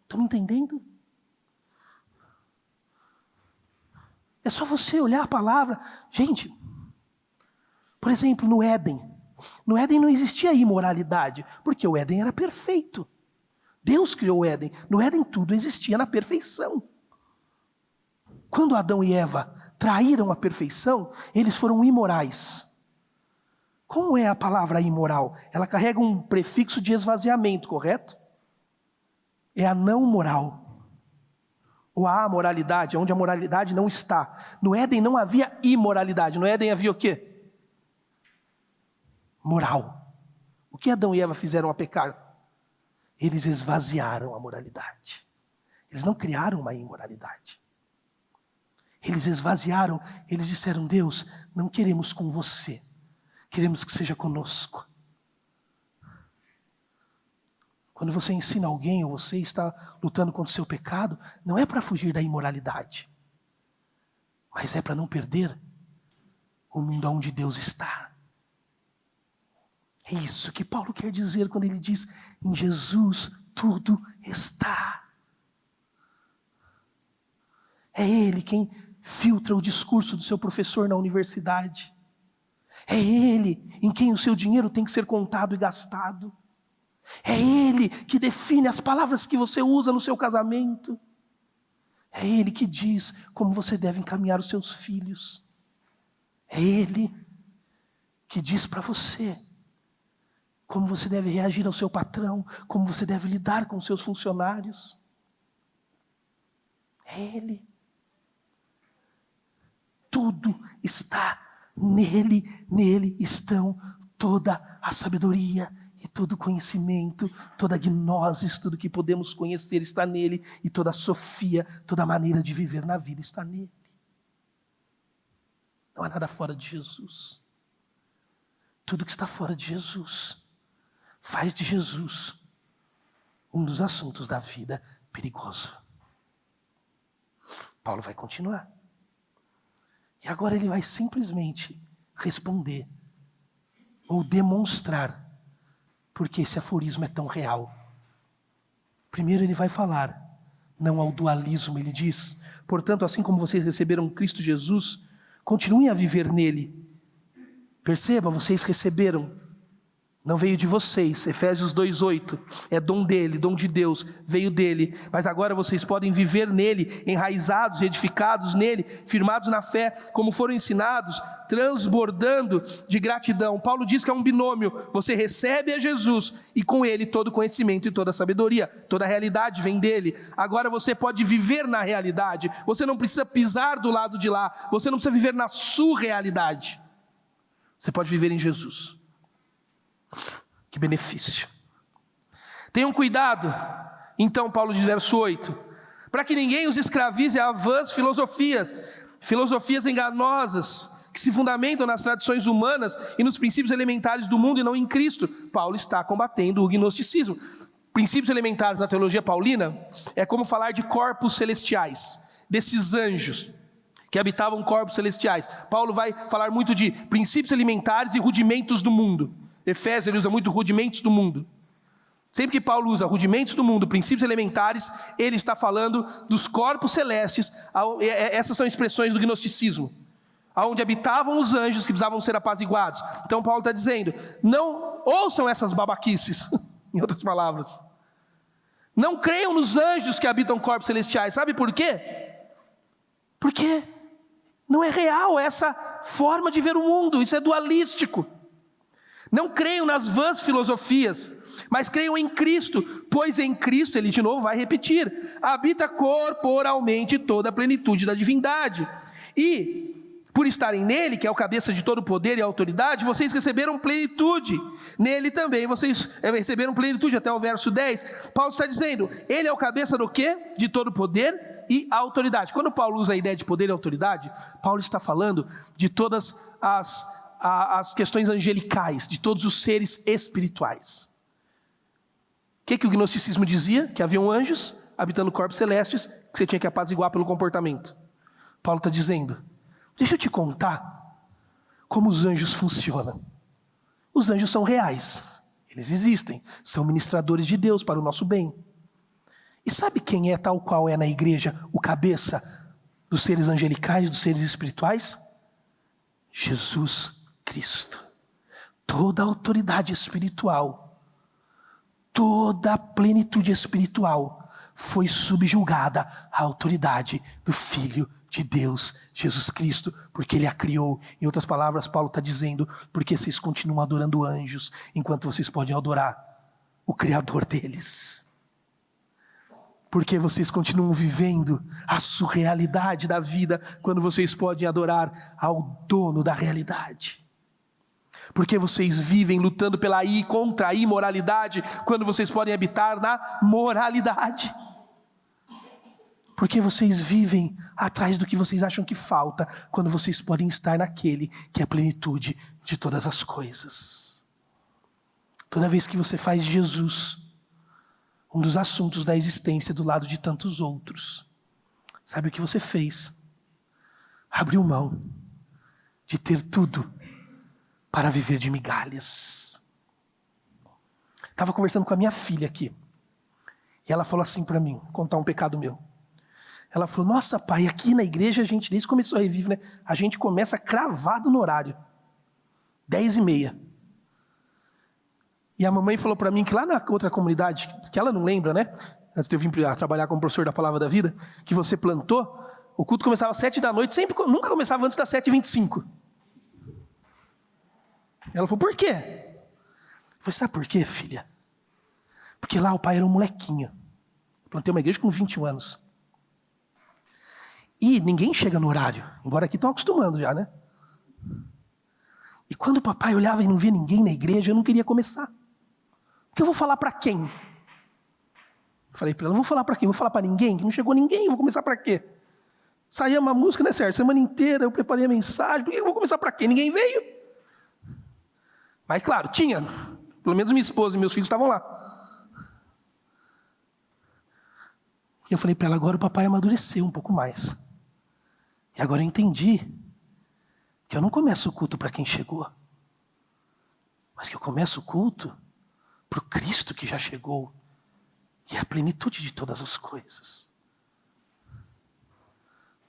Estão me entendendo? É só você olhar a palavra. Gente, por exemplo, no Éden. No Éden não existia imoralidade, porque o Éden era perfeito. Deus criou o Éden. No Éden tudo existia na perfeição. Quando Adão e Eva traíram a perfeição, eles foram imorais. Como é a palavra imoral? Ela carrega um prefixo de esvaziamento, correto? É a não moral. Ou a amoralidade, onde a moralidade não está. No Éden não havia imoralidade. No Éden havia o quê? Moral. O que Adão e Eva fizeram a pecar? Eles esvaziaram a moralidade. Eles não criaram uma imoralidade. Eles esvaziaram, eles disseram: Deus, não queremos com você, queremos que seja conosco. Quando você ensina alguém, ou você está lutando contra o seu pecado, não é para fugir da imoralidade, mas é para não perder o mundo onde Deus está. É isso que Paulo quer dizer quando ele diz: em Jesus tudo está. É Ele quem filtra o discurso do seu professor na universidade. É Ele em quem o seu dinheiro tem que ser contado e gastado. É Ele que define as palavras que você usa no seu casamento. É Ele que diz como você deve encaminhar os seus filhos. É Ele que diz para você como você deve reagir ao seu patrão, como você deve lidar com os seus funcionários. É Ele. Tudo está nele, nele estão toda a sabedoria e todo o conhecimento, toda a gnosis, tudo que podemos conhecer está nele, e toda a sofia, toda a maneira de viver na vida está nele. Não há nada fora de Jesus. Tudo que está fora de Jesus faz de Jesus um dos assuntos da vida perigoso. Paulo vai continuar. E agora ele vai simplesmente responder ou demonstrar por que esse aforismo é tão real. Primeiro ele vai falar, não ao dualismo, ele diz: portanto, assim como vocês receberam Cristo Jesus, continuem a viver nele, Perceba, vocês receberam, não veio de vocês, Efésios 2:8, é dom dele, dom de Deus, veio dele, mas agora vocês podem viver nele, enraizados, edificados nele, firmados na fé, como foram ensinados, transbordando de gratidão. Paulo diz que é um binômio, você recebe a Jesus e com ele todo conhecimento e toda sabedoria, toda a realidade vem dele. Agora você pode viver na realidade, você não precisa pisar do lado de lá, você não precisa viver na sua realidade, você pode viver em Jesus. Que benefício. Tenham cuidado, então Paulo diz, verso 8, para que ninguém os escravize a vãs filosofias enganosas, que se fundamentam nas tradições humanas e nos princípios elementares do mundo e não em Cristo. Paulo está combatendo o gnosticismo. Princípios elementares na teologia paulina é como falar de corpos celestiais, desses anjos que habitavam corpos celestiais. Paulo vai falar muito de princípios elementares e rudimentos do mundo. Efésios, ele usa muito rudimentos do mundo. Sempre que Paulo usa rudimentos do mundo, princípios elementares, ele está falando dos corpos celestes. Essas são expressões do gnosticismo, onde habitavam os anjos que precisavam ser apaziguados. Então Paulo está dizendo, não ouçam essas babaquices, em outras palavras. Não creiam nos anjos que habitam corpos celestiais. Sabe por quê? Porque não é real essa forma de ver o mundo, isso é dualístico. Não creiam nas vãs filosofias, mas creiam em Cristo, pois em Cristo, ele de novo vai repetir, habita corporalmente toda a plenitude da divindade. E, por estarem nele, que é o cabeça de todo poder e autoridade, vocês receberam plenitude. Nele também vocês receberam plenitude, até o verso 10. Paulo está dizendo, ele é o cabeça do quê? De todo poder e autoridade. Quando Paulo usa a ideia de poder e autoridade, Paulo está falando de todas as questões angelicais, de todos os seres espirituais. O que o gnosticismo dizia? Que haviam anjos habitando corpos celestes, que você tinha que apaziguar pelo comportamento. Paulo está dizendo, deixa eu te contar como os anjos funcionam. Os anjos são reais, eles existem, são ministradores de Deus para o nosso bem. E sabe quem é tal qual é na igreja o cabeça dos seres angelicais, dos seres espirituais? Jesus Cristo. Toda a autoridade espiritual, toda a plenitude espiritual foi subjugada à autoridade do Filho de Deus, Jesus Cristo, porque Ele a criou. Em outras palavras, Paulo está dizendo, porque vocês continuam adorando anjos, enquanto vocês podem adorar o Criador deles. Porque vocês continuam vivendo a surrealidade da vida, quando vocês podem adorar ao dono da realidade. Porque vocês vivem lutando contra a imoralidade, quando vocês podem habitar na moralidade. Porque vocês vivem atrás do que vocês acham que falta, quando vocês podem estar naquele que é a plenitude de todas as coisas. Toda vez que você faz Jesus um dos assuntos da existência do lado de tantos outros, sabe o que você fez? Abriu mão de ter tudo para viver de migalhas. Estava conversando com a minha filha aqui, e ela falou assim para mim, contar um pecado meu. Ela falou, nossa pai, aqui na igreja a gente, desde que começou a Revive, né, a gente começa cravado no horário, 10h30. E a mamãe falou para mim que lá na outra comunidade, que ela não lembra, né, antes de eu vir trabalhar como professor da Palavra da Vida, que você plantou, o culto começava às 7h, nunca começava antes das 7h25. Ela falou, por quê? Eu falei, sabe por quê, filha? Porque lá o pai era um molequinho. Eu plantei uma igreja com 21 anos. E ninguém chega no horário, embora aqui estão acostumando já, né? E quando o papai olhava e não via ninguém na igreja, eu não queria começar. Porque eu vou falar para quem? Falei para ela, não vou falar para quem? Vou falar para ninguém? Que não chegou ninguém, vou começar para quê? Saía uma música, né, Sérgio? Semana inteira eu preparei a mensagem, por que eu vou começar para quê? Ninguém veio. Mas claro, tinha. Pelo menos minha esposa e meus filhos estavam lá. E eu falei para ela, agora o papai amadureceu um pouco mais. E agora eu entendi que eu não começo o culto para quem chegou, mas que eu começo o culto para o Cristo que já chegou, e é a plenitude de todas as coisas.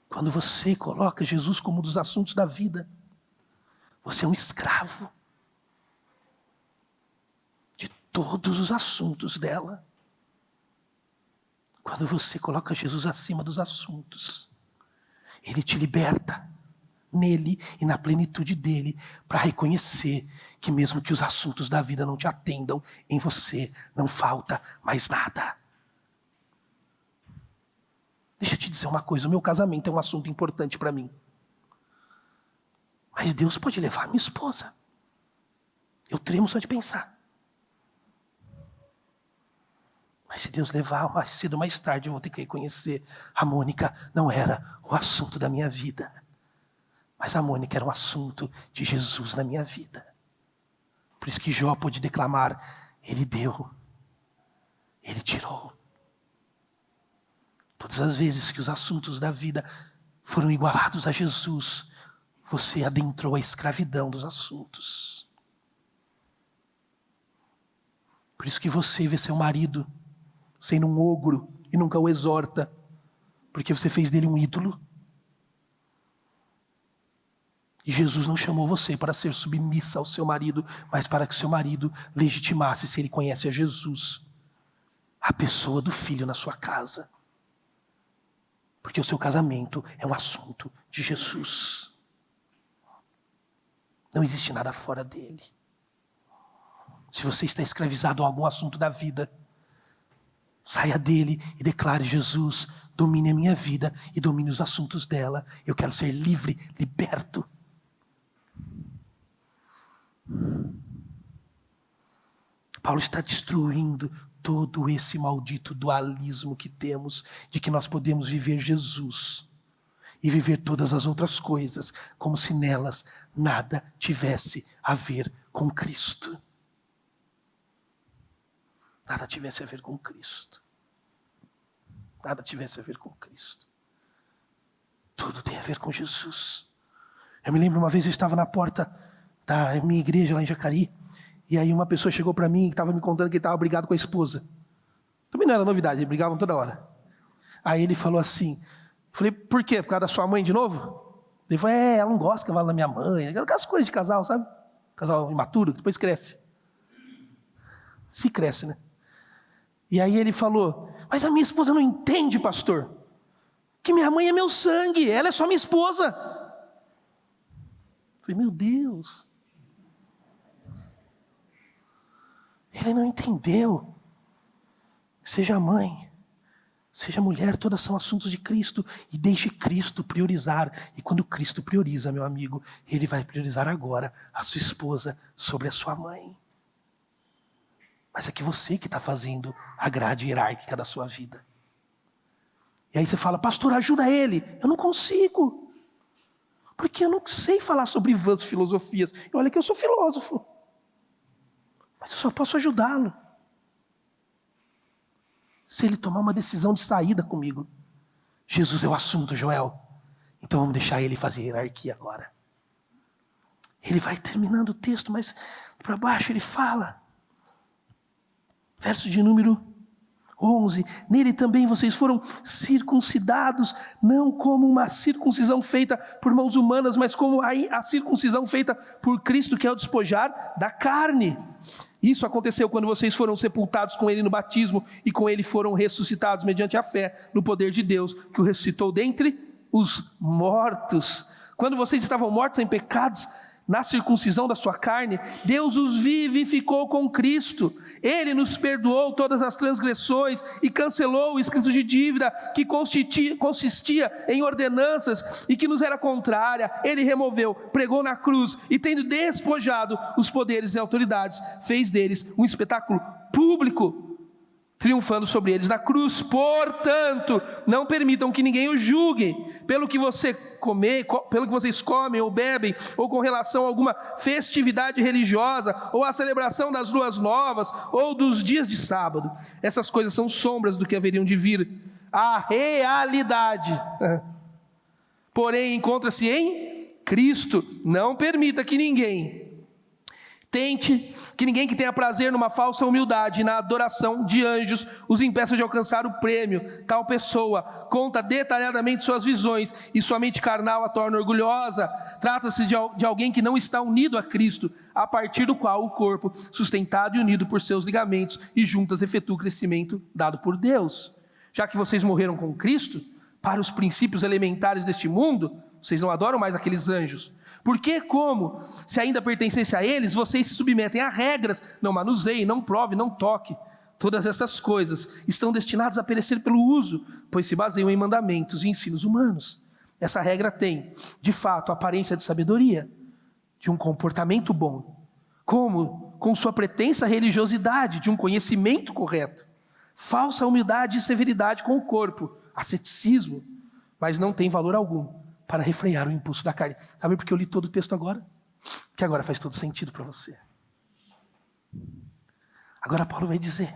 Quando você coloca Jesus como um dos assuntos da vida, Você é um escravo de todos os assuntos dela. Quando você coloca Jesus acima dos assuntos, Ele te liberta nele e na plenitude dele, para reconhecer que mesmo que os assuntos da vida não te atendam, em você não falta mais nada. Deixa eu te dizer uma coisa, o meu casamento é um assunto importante para mim. Mas Deus pode levar a minha esposa. Eu tremo só de pensar. Mas se Deus levar, mais cedo ou mais tarde, eu vou ter que reconhecer, a Mônica não era o assunto da minha vida. Mas a Mônica era um assunto de Jesus na minha vida. Por isso que Jó pôde declamar, Ele deu, Ele tirou. Todas as vezes que os assuntos da vida foram igualados a Jesus, você adentrou a escravidão dos assuntos. Por isso que você vê seu marido sendo um ogro e nunca o exorta, porque você fez dele um ídolo. E Jesus não chamou você para ser submissa ao seu marido, mas para que seu marido legitimasse se ele conhece a Jesus, a pessoa do filho na sua casa. Porque o seu casamento é um assunto de Jesus. Não existe nada fora dele. Se você está escravizado a algum assunto da vida, saia dele e declare: Jesus, domine a minha vida e domine os assuntos dela. Eu quero ser livre, liberto. Paulo está destruindo todo esse maldito dualismo que temos, de que nós podemos viver Jesus e viver todas as outras coisas, como se nelas nada tivesse a ver com Cristo. Nada tivesse a ver com Cristo. Nada tivesse a ver com Cristo. Tudo tem a ver com Jesus. Eu me lembro uma vez, eu estava na porta da minha igreja lá em Jacareí, e aí uma pessoa chegou para mim e estava me contando que ele estava brigado com a esposa. Também não era novidade, eles brigavam toda hora. Aí ele falou assim, eu falei, por quê? Por causa da sua mãe de novo? Ele falou, ela não gosta que eu fale da minha mãe, aquelas coisas de casal, sabe? Casal imaturo, que depois cresce. Se cresce, né? E aí ele falou, mas a minha esposa não entende, pastor, que minha mãe é meu sangue, ela é só minha esposa. Eu falei, meu Deus. Ele não entendeu. Seja mãe, seja mulher, todas são assuntos de Cristo. E deixe Cristo priorizar. E quando Cristo prioriza, meu amigo, Ele vai priorizar agora a sua esposa sobre a sua mãe. Mas é que você que está fazendo a grade hierárquica da sua vida. E aí você fala, pastor, ajuda ele. Eu não consigo. Porque eu não sei falar sobre vãs filosofias. E olha que eu sou filósofo. Mas eu só posso ajudá-lo se ele tomar uma decisão de saída comigo. Jesus é o assunto, Joel. Então vamos deixar ele fazer a hierarquia agora. Ele vai terminando o texto, mas para baixo ele fala. Verso de número 11. Nele também vocês foram circuncidados, não como uma circuncisão feita por mãos humanas, mas como a circuncisão feita por Cristo, que é o despojar da carne. Isso aconteceu quando vocês foram sepultados com Ele no batismo e com Ele foram ressuscitados mediante a fé no poder de Deus, que o ressuscitou dentre os mortos. Quando vocês estavam mortos em pecados, na circuncisão da sua carne, Deus os vivificou com Cristo. Ele nos perdoou todas as transgressões e cancelou o escrito de dívida que consistia em ordenanças e que nos era contrária. Ele removeu, pregou na cruz e, tendo despojado os poderes e autoridades, fez deles um espetáculo público, triunfando sobre eles na cruz. Portanto, não permitam que ninguém os julgue pelo que vocês comem ou bebem, ou com relação a alguma festividade religiosa, ou a celebração das luas novas, ou dos dias de sábado. Essas coisas são sombras do que haveriam de vir. A realidade, porém, encontra-se em Cristo. Não permita que ninguém Tente que ninguém que tenha prazer numa falsa humildade e na adoração de anjos os impeça de alcançar o prêmio. Tal pessoa conta detalhadamente suas visões e sua mente carnal a torna orgulhosa. Trata-se de alguém que não está unido a Cristo, a partir do qual o corpo, sustentado e unido por seus ligamentos e juntas, efetua o crescimento dado por Deus. Já que vocês morreram com Cristo, para os princípios elementares deste mundo, vocês não adoram mais aqueles anjos. Porque como, se ainda pertencesse a eles, vocês se submetem a regras, não manuseie, não prove, não toque. Todas estas coisas estão destinadas a perecer pelo uso, pois se baseiam em mandamentos e ensinos humanos. Essa regra tem, de fato, a aparência de sabedoria, de um comportamento bom, como com sua pretensa religiosidade, de um conhecimento correto, falsa humildade e severidade com o corpo, asceticismo, mas não tem valor algum para refrear o impulso da carne. Sabe por que eu li todo o texto agora? Porque agora faz todo sentido para você. Agora Paulo vai dizer,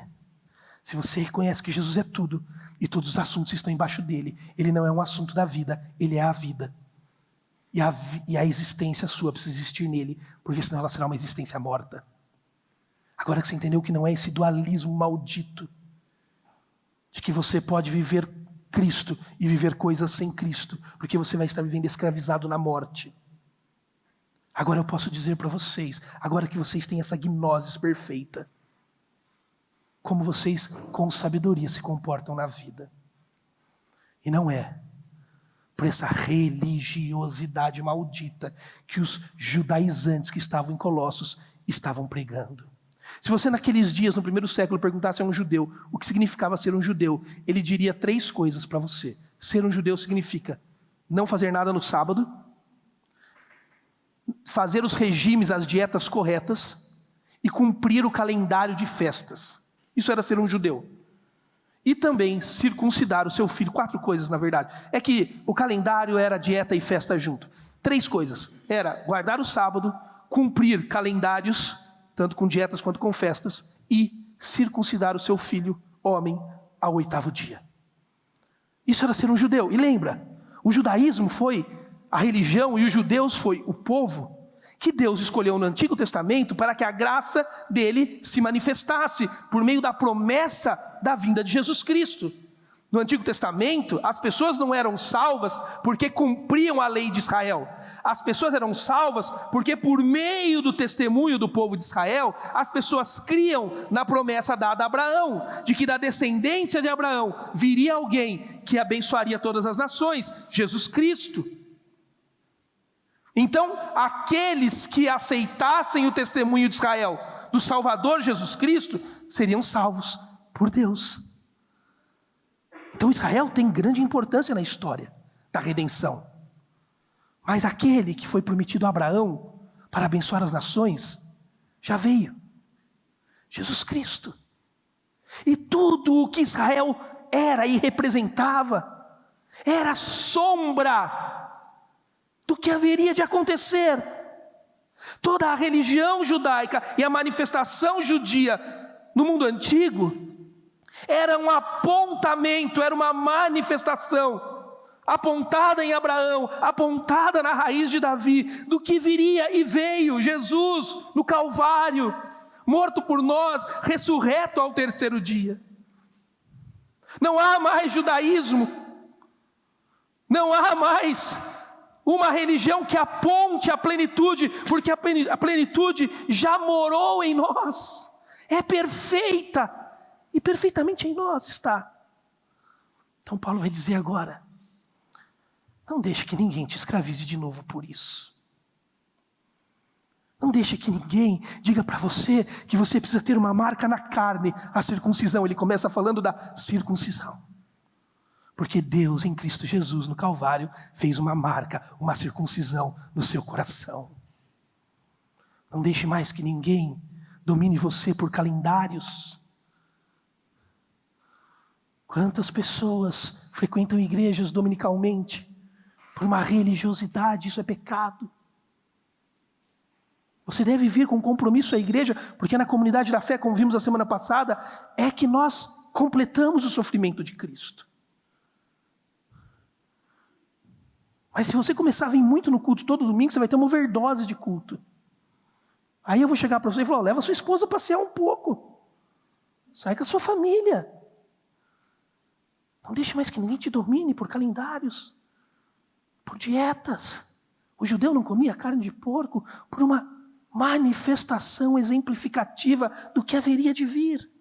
se você reconhece que Jesus é tudo, e todos os assuntos estão embaixo dele, ele não é um assunto da vida, ele é a vida. E a existência sua precisa existir nele, porque senão ela será uma existência morta. Agora que você entendeu que não é esse dualismo maldito, de que você pode viver Cristo e viver coisas sem Cristo, porque você vai estar vivendo escravizado na morte. Agora eu posso dizer para vocês, agora que vocês têm essa gnose perfeita, como vocês com sabedoria se comportam na vida. E não é por essa religiosidade maldita que os judaizantes que estavam em Colossos estavam pregando. Se você naqueles dias, no primeiro século, perguntasse a um judeu o que significava ser um judeu, ele diria 3 coisas para você. Ser um judeu significa não fazer nada no sábado, fazer os regimes, as dietas corretas e cumprir o calendário de festas. Isso era ser um judeu. E também circuncidar o seu filho. 4 coisas, na verdade. É que o calendário era dieta e festa junto. 3 coisas. Era guardar o sábado, cumprir calendários, tanto com dietas quanto com festas, e circuncidar o seu filho, homem, ao 8º dia. Isso era ser um judeu. E lembra, o judaísmo foi a religião e os judeus foi o povo que Deus escolheu no Antigo Testamento para que a graça dele se manifestasse por meio da promessa da vinda de Jesus Cristo. No Antigo Testamento, as pessoas não eram salvas porque cumpriam a lei de Israel. As pessoas eram salvas porque por meio do testemunho do povo de Israel, as pessoas criam na promessa dada a Abraão, de que da descendência de Abraão viria alguém que abençoaria todas as nações, Jesus Cristo. Então, aqueles que aceitassem o testemunho de Israel, do Salvador Jesus Cristo, seriam salvos por Deus. Então Israel tem grande importância na história da redenção. Mas aquele que foi prometido a Abraão para abençoar as nações, já veio. Jesus Cristo. E tudo o que Israel era e representava, era sombra do que haveria de acontecer. Toda a religião judaica e a manifestação judia no mundo antigo era um apontamento, era uma manifestação apontada em Abraão, apontada na raiz de Davi, do que viria e veio Jesus no Calvário, morto por nós, ressurreto ao 3º dia. Não há mais judaísmo, não há mais uma religião que aponte a plenitude, porque a plenitude já morou em nós, é perfeita. E perfeitamente em nós está. Então Paulo vai dizer agora, não deixe que ninguém te escravize de novo por isso. Não deixe que ninguém diga para você que você precisa ter uma marca na carne, a circuncisão. Ele começa falando da circuncisão. Porque Deus em Cristo Jesus no Calvário fez uma marca, uma circuncisão no seu coração. Não deixe mais que ninguém domine você por calendários. Quantas pessoas frequentam igrejas dominicalmente por uma religiosidade? Isso é pecado. Você deve vir com compromisso à igreja, porque na comunidade da fé, como vimos a semana passada, é que nós completamos o sofrimento de Cristo. Mas se você começar a vir muito no culto todo domingo, você vai ter uma overdose de culto. Aí eu vou chegar para você e falar, leva sua esposa a passear um pouco. Sai com a sua família. Não deixe mais que ninguém te domine por calendários, por dietas. O judeu não comia carne de porco por uma manifestação exemplificativa do que haveria de vir.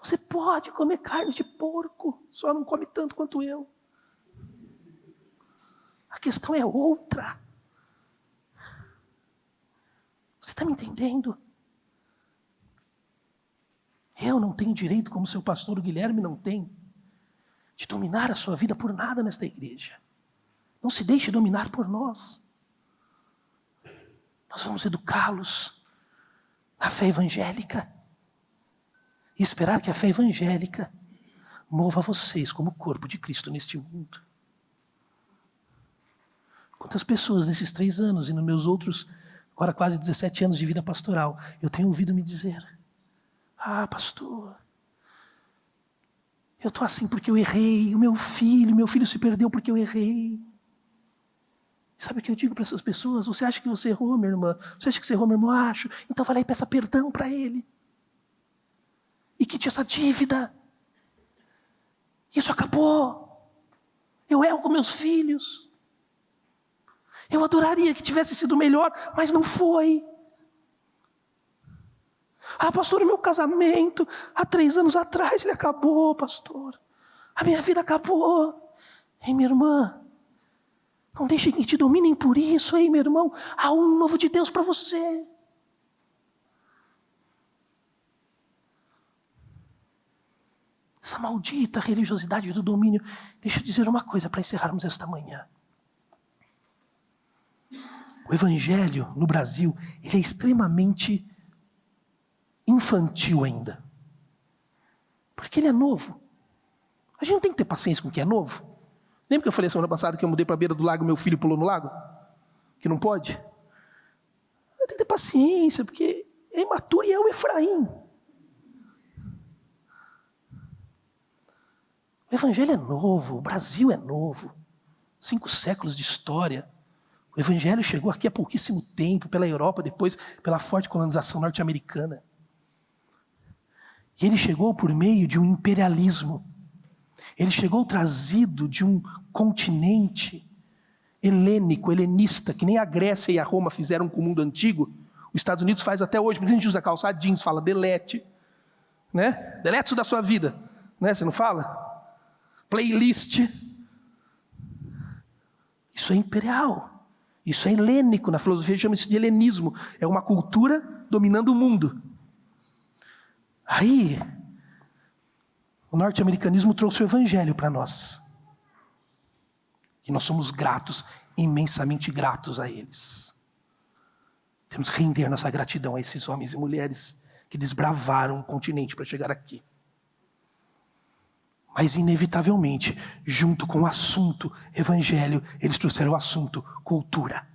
Você pode comer carne de porco, só não come tanto quanto eu. A questão é outra. Você está me entendendo? Eu não tenho direito, como seu pastor Guilherme não tem, de dominar a sua vida por nada nesta igreja. Não se deixe dominar por nós. Nós vamos educá-los na fé evangélica e esperar que a fé evangélica mova vocês como corpo de Cristo neste mundo. Quantas pessoas nesses 3 anos e nos meus outros, agora quase 17 anos de vida pastoral, eu tenho ouvido me dizer, pastor, eu estou assim porque eu errei, o meu filho se perdeu porque eu errei. Sabe o que eu digo para essas pessoas? Você acha que você errou, minha irmã? Você acha que você errou, meu irmão? Acho. Então vai lá e peça perdão para ele. E quite essa dívida. Isso acabou. Eu erro com meus filhos. Eu adoraria que tivesse sido melhor, mas não foi. Pastor, o meu casamento, há 3 anos atrás, ele acabou, pastor. A minha vida acabou. Ei, minha irmã, não deixe que te dominem por isso, ei, meu irmão. Há um novo de Deus para você. Essa maldita religiosidade do domínio. Deixa eu dizer uma coisa para encerrarmos esta manhã. O evangelho no Brasil, ele é extremamente infantil ainda. Porque ele é novo. A gente não tem que ter paciência com o que é novo. Lembra que eu falei semana passada que eu mudei para a beira do lago e meu filho pulou no lago? Que não pode? Tem que ter paciência, porque é imaturo e é o Efraim. O evangelho é novo, o Brasil é novo. 5 séculos de história. O evangelho chegou aqui há pouquíssimo tempo, pela Europa, depois pela forte colonização norte-americana. E ele chegou por meio de um imperialismo. Ele chegou trazido de um continente helênico, helenista, que nem a Grécia e a Roma fizeram com o mundo antigo. Os Estados Unidos faz até hoje, porque a gente usa calça jeans, fala delete, né? Delete isso da sua vida, né? Você não fala? Playlist. Isso é imperial. Isso é helênico, na filosofia chama-se de helenismo. É uma cultura dominando o mundo. Aí, o norte-americanismo trouxe o evangelho para nós. E nós somos gratos, imensamente gratos a eles. Temos que render nossa gratidão a esses homens e mulheres que desbravaram o continente para chegar aqui. Mas inevitavelmente, junto com o assunto evangelho, eles trouxeram o assunto cultura.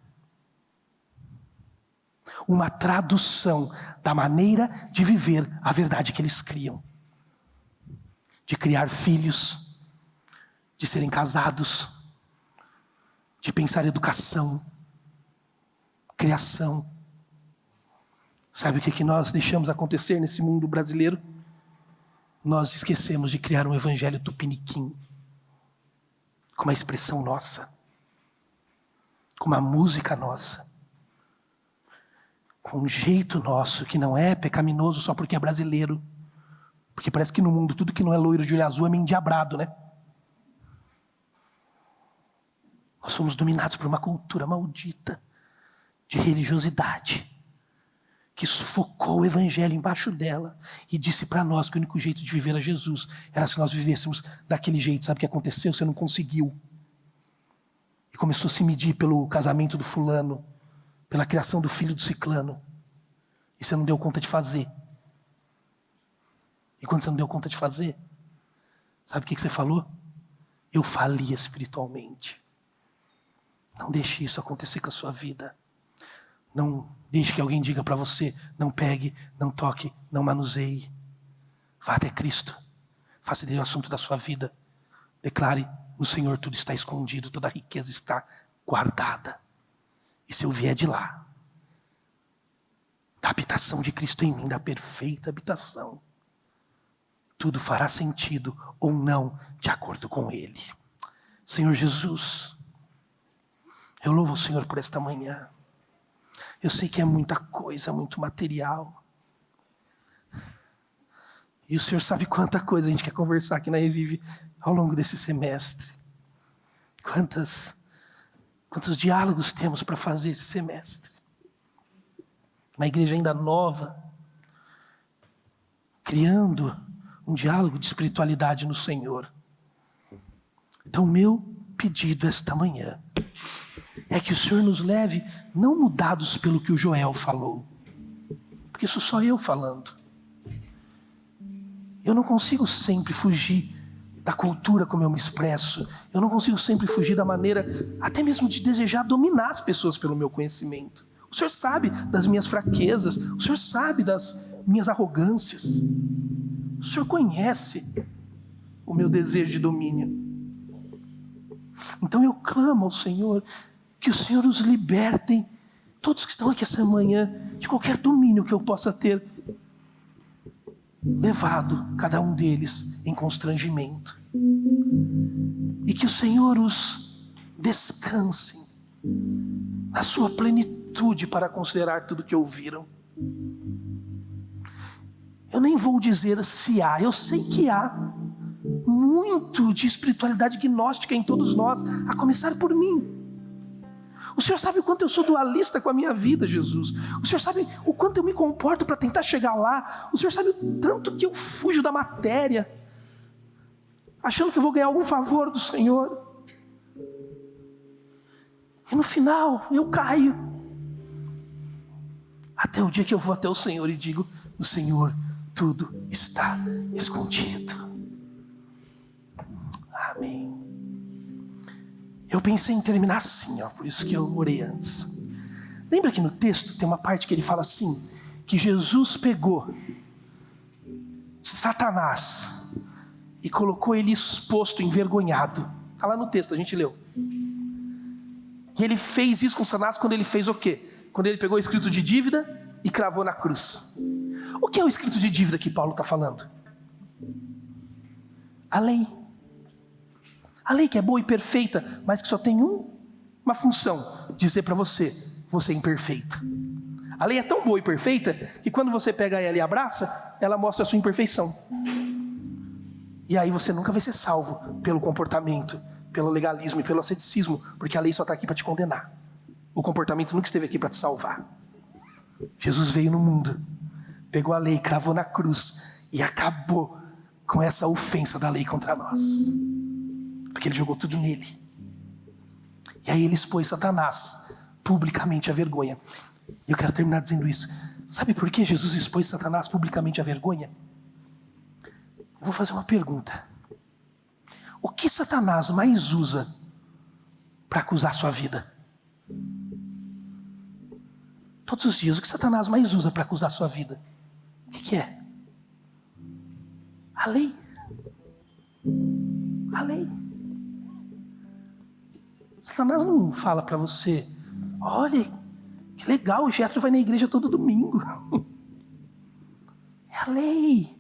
Uma tradução da maneira de viver a verdade que eles criam. De criar filhos, de serem casados, de pensar educação, criação. Sabe o que nós deixamos acontecer nesse mundo brasileiro? Nós esquecemos de criar um evangelho tupiniquim, com uma expressão nossa, com uma música nossa, com um jeito nosso que não é pecaminoso só porque é brasileiro, porque parece que no mundo tudo que não é loiro de olho azul é meio endiabrado, né? Nós somos dominados por uma cultura maldita de religiosidade, que sufocou o evangelho embaixo dela e disse para nós que o único jeito de viver a Jesus era se nós vivêssemos daquele jeito. Sabe o que aconteceu? Você não conseguiu. E começou a se medir pelo casamento do fulano, pela criação do filho do ciclano. E você não deu conta de fazer. E quando você não deu conta de fazer, sabe o que você falou? Eu fali espiritualmente. Não deixe isso acontecer com a sua vida. Não deixe que alguém diga para você, não pegue, não toque, não manuseie. Vá até Cristo. Faça dele o assunto da sua vida. Declare, no Senhor tudo está escondido, toda a riqueza está guardada. E se eu vier de lá, da habitação de Cristo em mim, da perfeita habitação, tudo fará sentido ou não de acordo com Ele. Senhor Jesus, eu louvo o Senhor por esta manhã. Eu sei que é muita coisa, muito material. E o Senhor sabe quanta coisa a gente quer conversar aqui na Revive ao longo desse semestre. Quantos diálogos temos para fazer esse semestre. Uma igreja ainda nova, criando um diálogo de espiritualidade no Senhor. Então, meu pedido esta manhã é que o Senhor nos leve, não mudados pelo que o Joel falou, porque sou só eu falando. Eu não consigo sempre fugir da cultura como eu me expresso. Eu não consigo sempre fugir da maneira, até mesmo de desejar dominar as pessoas pelo meu conhecimento. O Senhor sabe das minhas fraquezas, o Senhor sabe das minhas arrogâncias. O Senhor conhece o meu desejo de domínio. Então eu clamo ao Senhor, que o Senhor os libertem, todos que estão aqui essa manhã, de qualquer domínio que eu possa ter levado cada um deles em constrangimento. E que o Senhor os descanse na sua plenitude para considerar tudo que ouviram. Eu nem vou dizer se há, eu sei que há muito de espiritualidade gnóstica em todos nós, a começar por mim. O Senhor sabe o quanto eu sou dualista com a minha vida, Jesus. O Senhor sabe o quanto eu me comporto para tentar chegar lá. O Senhor sabe o tanto que eu fujo da matéria, achando que eu vou ganhar algum favor do Senhor. E no final eu caio. Até o dia que eu vou até o Senhor e digo: no Senhor tudo está escondido. Amém. Eu pensei em terminar assim, por isso que eu orei antes. Lembra que no texto tem uma parte que ele fala assim, que Jesus pegou Satanás e colocou ele exposto, envergonhado. Está lá no texto, a gente leu. E ele fez isso com Satanás quando ele fez o quê? Quando ele pegou o escrito de dívida e cravou na cruz. O que é o escrito de dívida que Paulo está falando? A lei. A lei que é boa e perfeita, mas que só tem uma função: dizer para você, você é imperfeito. A lei é tão boa e perfeita que quando você pega ela e abraça, ela mostra a sua imperfeição. E aí você nunca vai ser salvo pelo comportamento, pelo legalismo e pelo asceticismo, porque a lei só está aqui para te condenar. O comportamento nunca esteve aqui para te salvar. Jesus veio no mundo, pegou a lei, cravou na cruz e acabou com essa ofensa da lei contra nós. Porque ele jogou tudo nele. E aí ele expôs Satanás publicamente à vergonha. E eu quero terminar dizendo isso. Sabe por que Jesus expôs Satanás publicamente à vergonha? Eu vou fazer uma pergunta. O que Satanás mais usa para acusar a sua vida? Todos os dias, o que Satanás mais usa para acusar a sua vida? O que é? A lei. A lei. Satanás não fala para você: olha, que legal, o Jetro vai na igreja todo domingo. É a lei.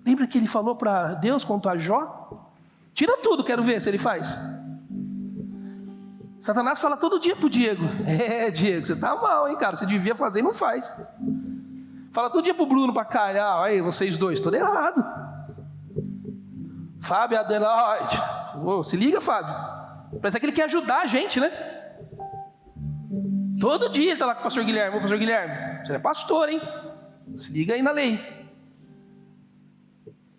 Lembra que ele falou para Deus quanto a Jó? Tira tudo, quero ver se ele faz. Satanás fala todo dia pro Diego: Diego, você tá mal, hein, cara, você devia fazer e não faz. Fala todo dia pro Bruno, pra Caia: aí, vocês dois, tudo errado. Fábio, Adelaide, se liga, Fábio. Parece que ele quer ajudar a gente, né? Todo dia ele está lá com o pastor Guilherme. Ô, pastor Guilherme, você é pastor, hein? Se liga aí na lei.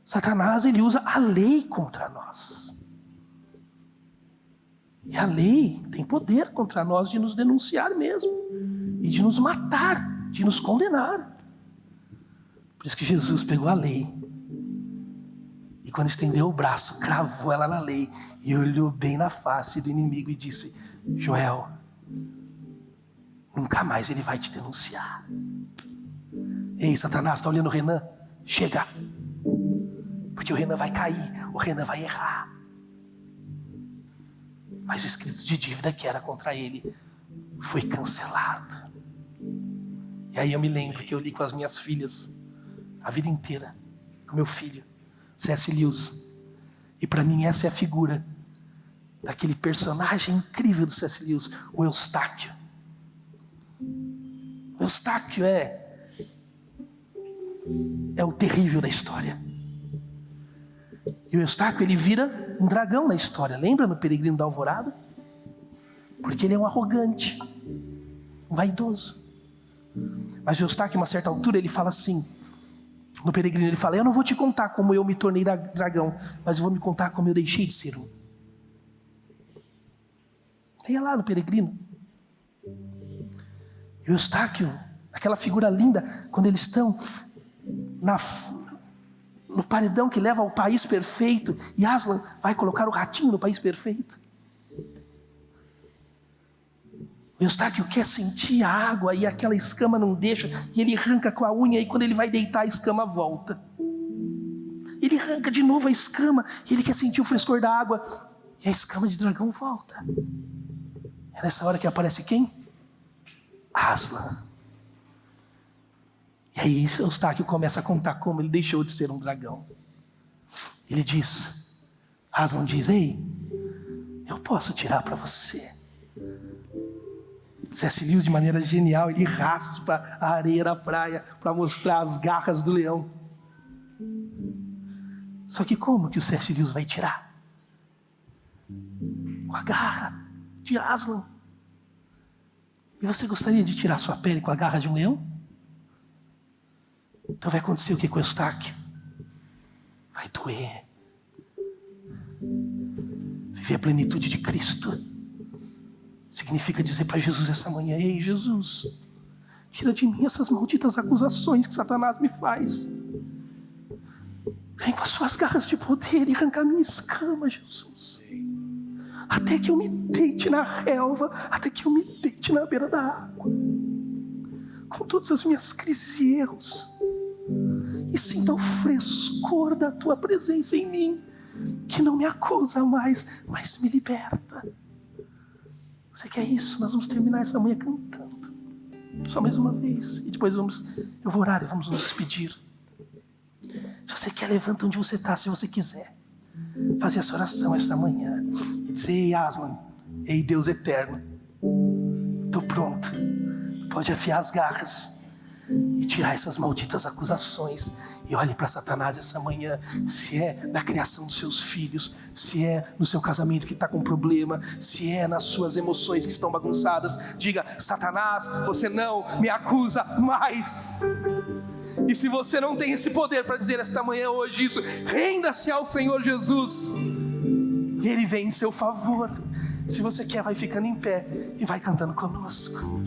Satanás, ele usa a lei contra nós. E a lei tem poder contra nós de nos denunciar mesmo. E de nos matar, de nos condenar. Por isso que Jesus pegou a lei. E quando estendeu o braço, cravou ela na lei. E olhou bem na face do inimigo e disse: Joel, nunca mais ele vai te denunciar. Ei, Satanás, está olhando o Renan? Chega. Porque o Renan vai cair, o Renan vai errar. Mas o escrito de dívida que era contra ele foi cancelado. E aí eu me lembro que eu li com as minhas filhas a vida inteira, com meu filho, C.S. Lewis. E para mim essa é a figura daquele personagem incrível do C.S. Lewis, o Eustáquio. O Eustáquio é o terrível da história. E o Eustáquio, ele vira um dragão na história. Lembra no Peregrino da Alvorada? Porque ele é um arrogante, um vaidoso. Mas o Eustáquio, em uma certa altura, ele fala assim, no Peregrino, ele fala: eu não vou te contar como eu me tornei dragão, mas eu vou me contar como eu deixei de ser um. Leia lá no Peregrino. E o Eustáquio, aquela figura linda, quando eles estão no paredão que leva ao país perfeito, e Aslan vai colocar o ratinho no país perfeito. O Eustáquio quer sentir a água e aquela escama não deixa, e ele arranca com a unha, e quando ele vai deitar a escama volta. Ele arranca de novo a escama, e ele quer sentir o frescor da água, e a escama de dragão volta. É nessa hora que aparece quem? Aslan. E aí Eustáquio começa a contar como ele deixou de ser um dragão. Ele diz, Aslan diz: ei, eu posso tirar para você. C.S. Lewis, de maneira genial, ele raspa a areia da praia para mostrar as garras do leão. Só que como que o C.S. Lewis vai tirar? Com a garra de Aslan. E você gostaria de tirar sua pele com a garra de um leão? Então vai acontecer o que com o Eustáquio? Vai doer. Viver a plenitude de Cristo significa dizer para Jesus essa manhã: ei, Jesus, tira de mim essas malditas acusações que Satanás me faz. Vem com as suas garras de poder e arrancar minha escama, Jesus. Até que eu me deite na relva, até que eu me deite na beira da água, com todas as minhas crises e erros, e sinta o frescor da tua presença em mim, que não me acusa mais, mas me liberta. Você quer isso? Nós vamos terminar essa manhã cantando, só mais uma vez, e depois eu vou orar e vamos nos despedir. Se você quer, levanta onde você está, se você quiser fazer essa oração esta manhã e dizer: ei, Aslan, ei, Deus eterno, estou pronto, pode afiar as garras e tirar essas malditas acusações. E olhe para Satanás essa manhã, se é na criação dos seus filhos, se é no seu casamento que está com problema, se é nas suas emoções que estão bagunçadas, diga: Satanás, você não me acusa mais. E se você não tem esse poder para dizer esta manhã, hoje, isso, renda-se ao Senhor Jesus, e Ele vem em seu favor. Se você quer, vai ficando em pé e vai cantando conosco.